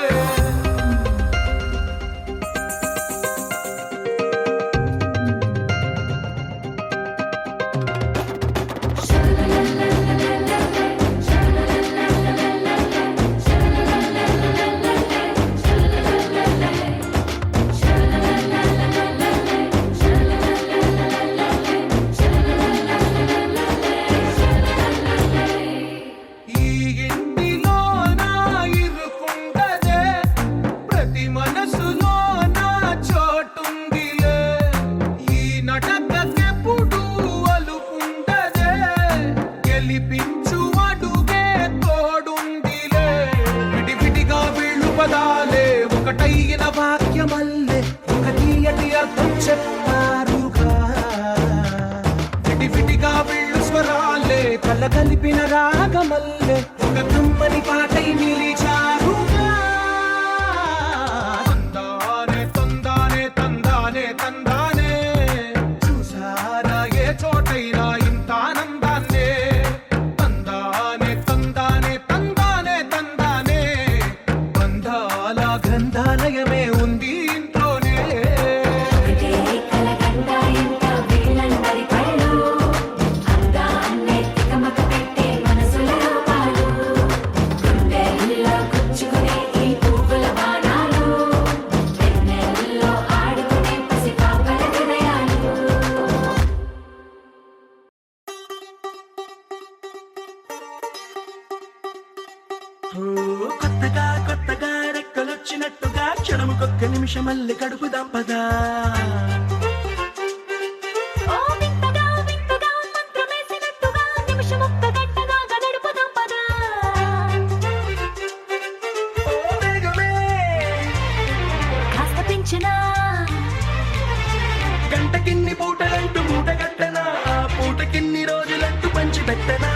ఈ ఇంటిలో నా ఇరుకుండదే ప్రతి మనసులో నా చోటుందిలే. ఈ నటకెప్పుడు అలుకుండదే గెలిపించు అడుగే తోడుందిలే. విడివిడిగా వీళ్ళు పదాలే ఒకటైన వాక్యమల్లే ఒక తీయటి అర్థం చెప్పారుగా. విడివిడిగా వీళ్ళు స్వరాలే కల కలిపిన రాగమల్లే ఒక కమ్మని పాటై నిలిచారుగా. తందానే తందానే తందానే తందానే చూసారా ఏ చోటైనా ఇంత ఆనందాన్నే. తందానే తందానే తందానే తందానే బంధాల గ్రంథాలయమే ఉంది ఇంట్లోనే. ఒకటే కలగంట ఇంత వీళ్ళందరి కళ్ళు అందాన్నే తికమక పెట్టే మనసుల రూపాలు. గుండెల్లో గుచ్చుకునే ఈ పువ్వుల బాణాలు వెన్నెల్లో ఆడుకునే పసిపాపల హృదయాలు. కొత్తగా కొత్తగా రెక్కలొచ్చినట్టుగా క్షణముకొక్క నిమిషమల్లి గడుపుదాం పదా. ఓ వింతగా వింతగా మంత్రమేసినట్టుగా నిమిషమొక్క గంటగా గడుపుదాం పదా. ఓ వేగమే కాస్త పెంచినా గంటకిన్ని పూటలంటూ మూటగట్టనా, ఆ పూటకిన్ని రోజులంటూ పంచి పెట్టనా.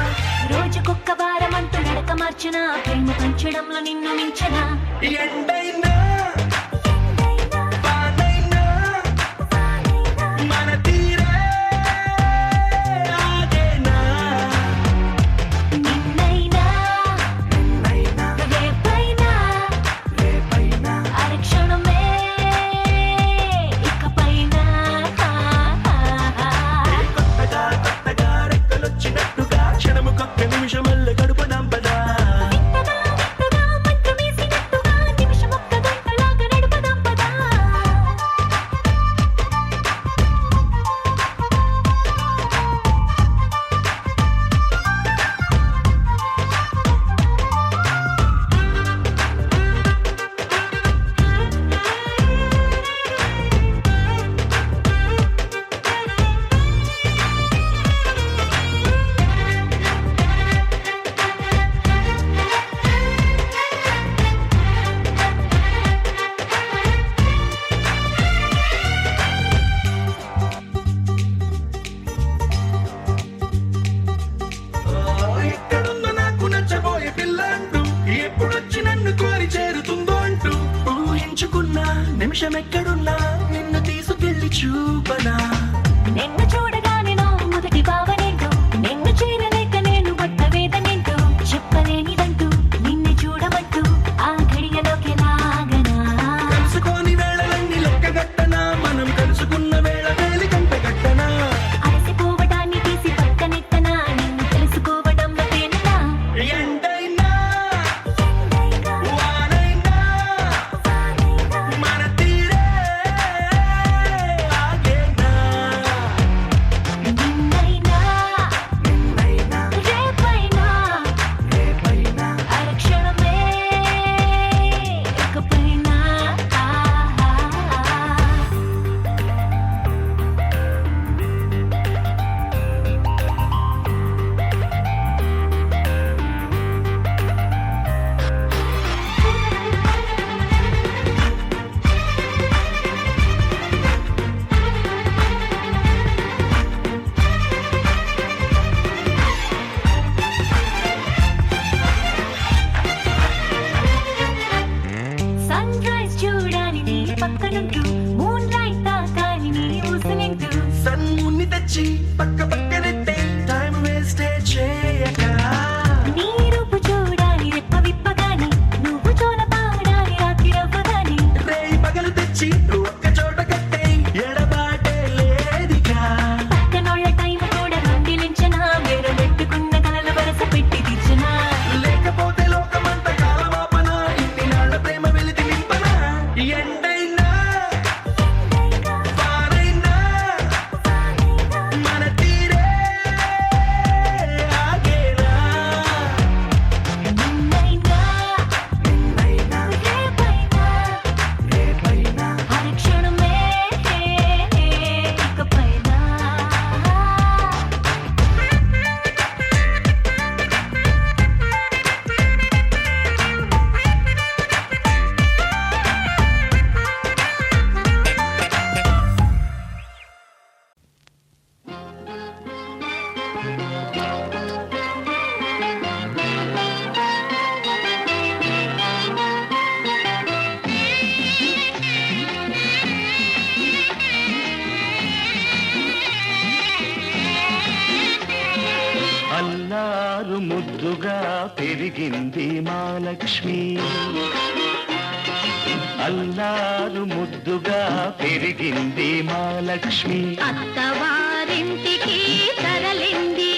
రోజుకొక్క వారం అంటూ నడక మార్చిన ప్రేమ పంచడంలో నిన్ను మించిన. ఎండైనా వానైనా మన తీరే ఆగేనా. నిన్నైనా నిన్నైనా రేపైనా రేపైనా అరక్షణమే ఇకపైన. కొత్తగా కొత్తగా రెక్కలొచ్చినట్టుగా క్షణముకొక్క నిమిషమల్లి గడుపుదాం పదా. వింతగా వింతగా మంత్రమేసినట్టుగా నిమిషమొక్క గంటలాగా నడుపుదాం పదా. ఎక్కడుందో నాకు నచ్చబోయే పిల్లంటూ ఎప్పుడొచ్చి నన్ను కోరి చేరుతుందో అంటూ ఊహించుకున్నా నిమిషం ఎక్కడున్నా నిన్ను తీసుకెళ్లి చూపనా. నిన్ను చూడగానే నా మొదటి భావనేంటో, నిన్ను చేరలేక నేను పడ్డ వేదనేంటో చెప్పలేనిదంటూ నిన్ను చూడమంటూ ఆ ఘడియలోకి లాగనా. కలుసుకోని వేళలన్నీ లెక్కగట్టనా, మనం కలుసుకున్న వేళ వేలి కంట గట్టనా. అలసిపోవటాన్ని తీసి పక్కనెట్టనా, నిన్ను తెలుసుకోవడంలో తేలినా. ఎండైనా వానైనా మన తీరే పక్కనుంటూ మూన్ లైట్ తాకాలి నీ ఊసునింటూ సన్ముని తెచ్చి పక్క పక్కనెట్టే టైం వేస్ట్ చేయక నీ రూపు చూడాలి రెప్ప విప్పగాని నువ్వు జోల పాడాలి రాత్రి రవ్వగాని రేయి పగలు తెచ్చి ఒక్క చోట కట్టే ఎడబాటే లేదికా పక్కనోళ్ళ టైం కూడా దొంగిలించనా వేరే పెట్టుకున్న కలలు వరస పెట్టి తీర్చనా లేకపోతే లోకమంత కాలమాపన ఇన్ని నాళ్ళ ప్రేమ వెలితి నింపనా ఎండైనా వారైనా మన తీరే ఆగేనా నిన్నైనా రేపైనా హరి క్షణమే ఇకపైనా అల్లారు ముద్దుగా పెరిగింది మా లక్ష్మి అల్లారు ముద్దుగా పెరిగింది మా లక్ష్మి అత్తవారింటికి తరలింది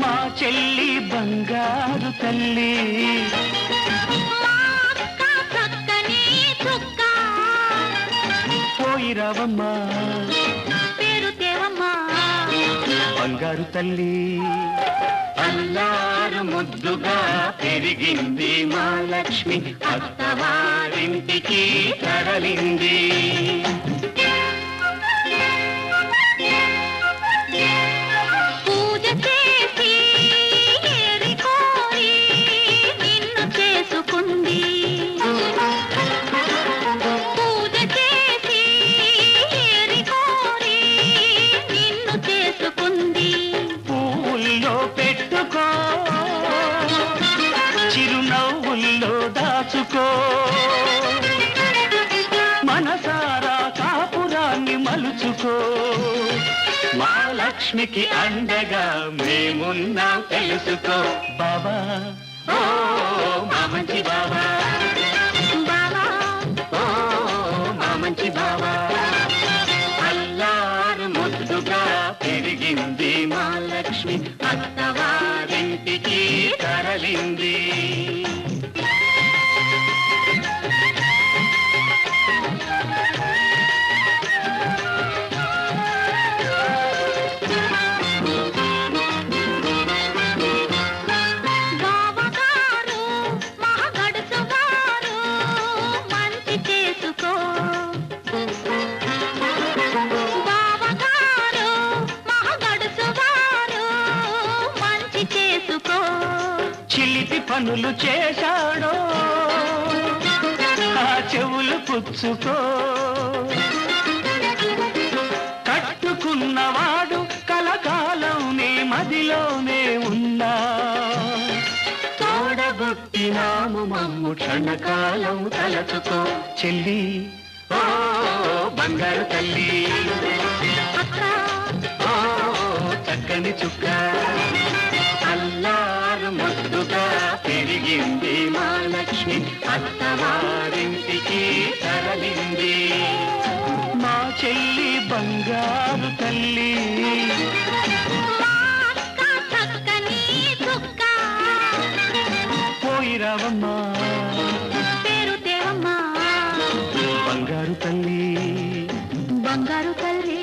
మా చెల్లి బంగారు తల్లి మా అక్క చక్కని చుక్క పోయిరావమ్మా పేరు దేవమ్మా బంగారు తల్లి అల్లారు ముద్దుగా పెరిగింది మా లక్ష్మి అత్తవారింటికి తరలింది పూజ చేసి ఏరి కోరి నిన్ను చేసుకుంది పూజ చేసి ఏరి కోరి నిన్ను చేసుకుంది పువ్వుల్లో పెట్టుకో చిరునవ్వుల్లో దాచుకో మనసారా కాపురాన్ని మలుచుకో మా లక్ష్మికి అండగా మేమున్నా తెలుసుకో బాబా ఓ మా మంచి బాబా బావా ఓ మా మంచి బాబా అల్లారు ముద్దుగా పెరిగింది మా లక్ష్మి అత్తవారింటికి తరలింది బావగారు మహగడుసు వారు మంచి చేసుకో బావగారు మహగడుసు వారు మంచి చేసుకో చిలిపి పనులు చేశాడో ఆ చెవులు పుచ్చుకో కట్టుకున్నవాడు కలకాలం నీ మదిలోనే ఉన్నా తోడబుట్టినాము మమ్ము క్షణకాలం తలచుకో చెల్లి ఓ బంగారు తల్లి ఓ చక్కని చుక్క అల్లారు ముద్దుగా పెరిగింది మా లక్ష్మి అత్తవారింటికి తరలింది మా చెల్లి బంగారు తల్లి మా అక్క చక్కని చుక్క పోయిరావమ్మా పేరు దేవమ్మా బంగారు తల్లి బంగారు తల్లి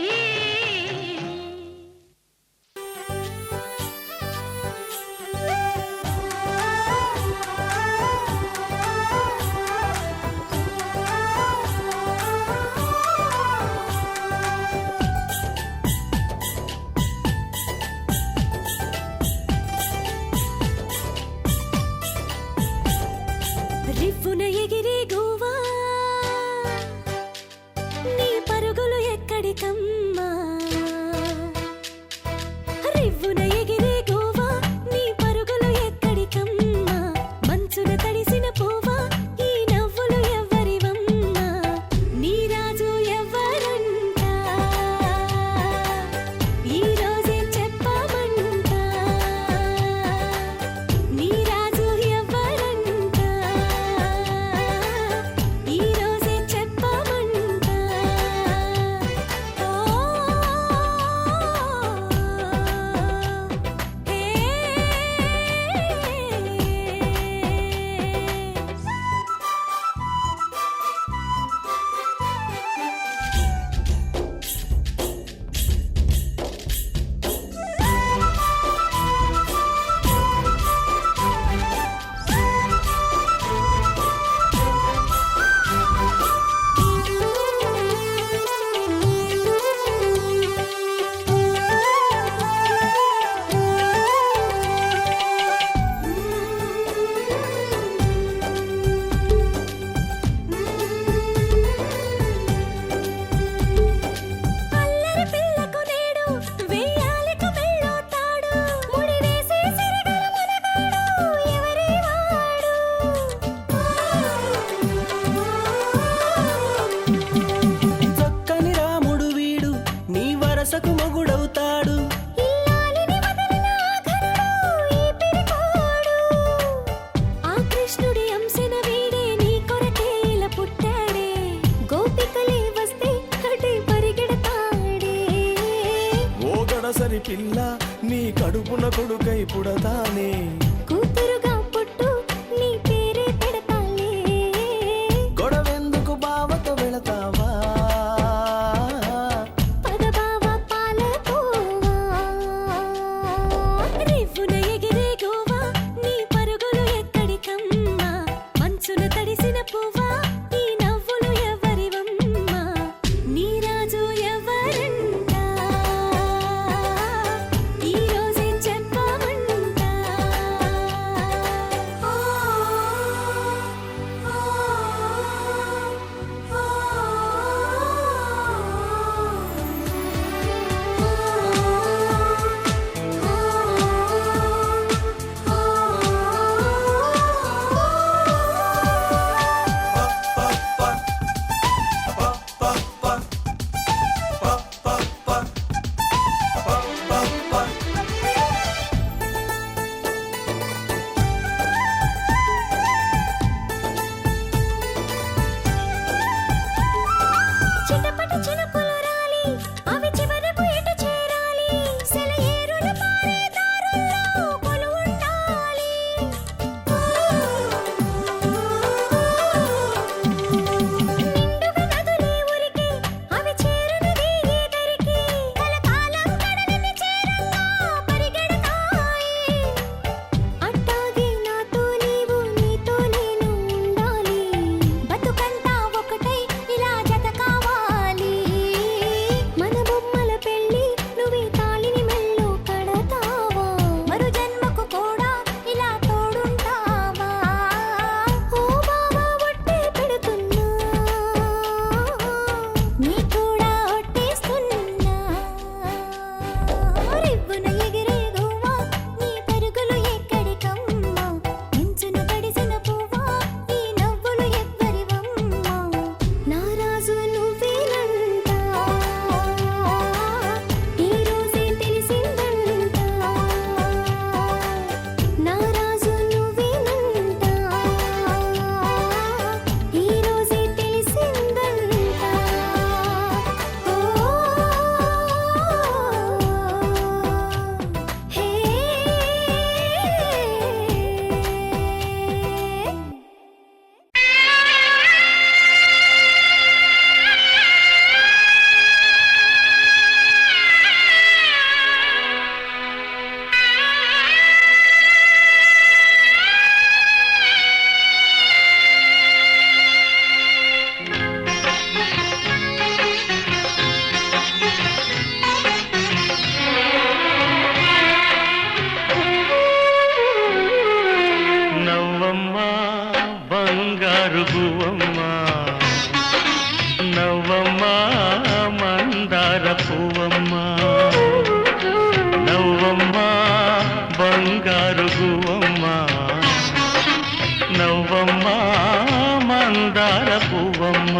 మందార పువ్వమ్మ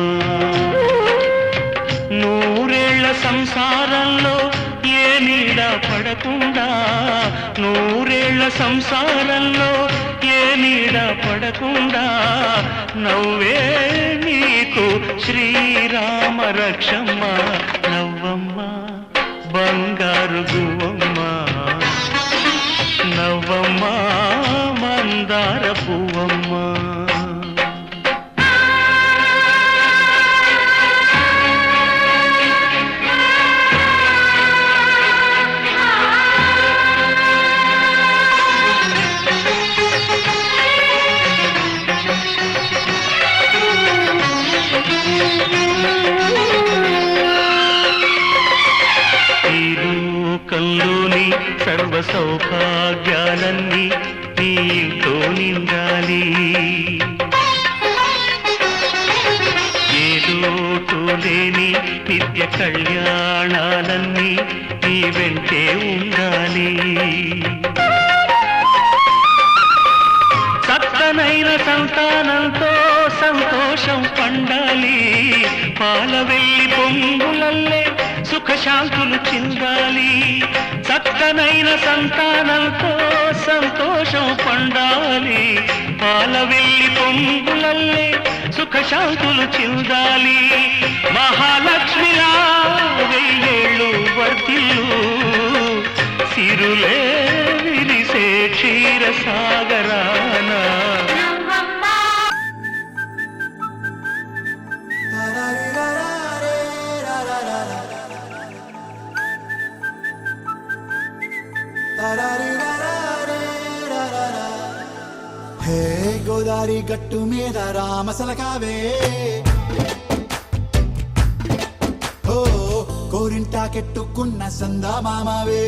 నూరేళ్ల సంసారంలో ఏ నీడ పడకుండా నూరేళ్ల సంసారంలో ఏ నీడ పడకుండా నవ్వే నీకు శ్రీరామ రక్షమ్మ నవ్వమ్మ బంగారు గువ్వమ్మ నవ్వమ్మ మందార పువ్వమ్మ లోకంలోని సర్వ సౌభాగ్యాలన్నీ నీతో నిండాలి ఏ లోటు లేని నిత్య కళ్యాణాలన్నీ నీ వెంటే ఉండాలి చక్కనైన సంతానంతో సంతోషం పండాలి పాల వెళ్ళి పొంగులల్లే సుఖశాంతులు చిందాలి చక్కనైన సంతానంతో సంతోషం పండాలి పాల వెళ్ళి పొంగులల్లే సుఖశాంతులు చిందాలి మహాలక్ష్మిలా వెయ్యేళ్ళు వర్తిల్లు సిరులే విరిసే క్షీరసాగరాన హే గోదారి గట్టు మీద రామసలకావే ఓ కోరింటా కెట్టుకున్న సందా మామావే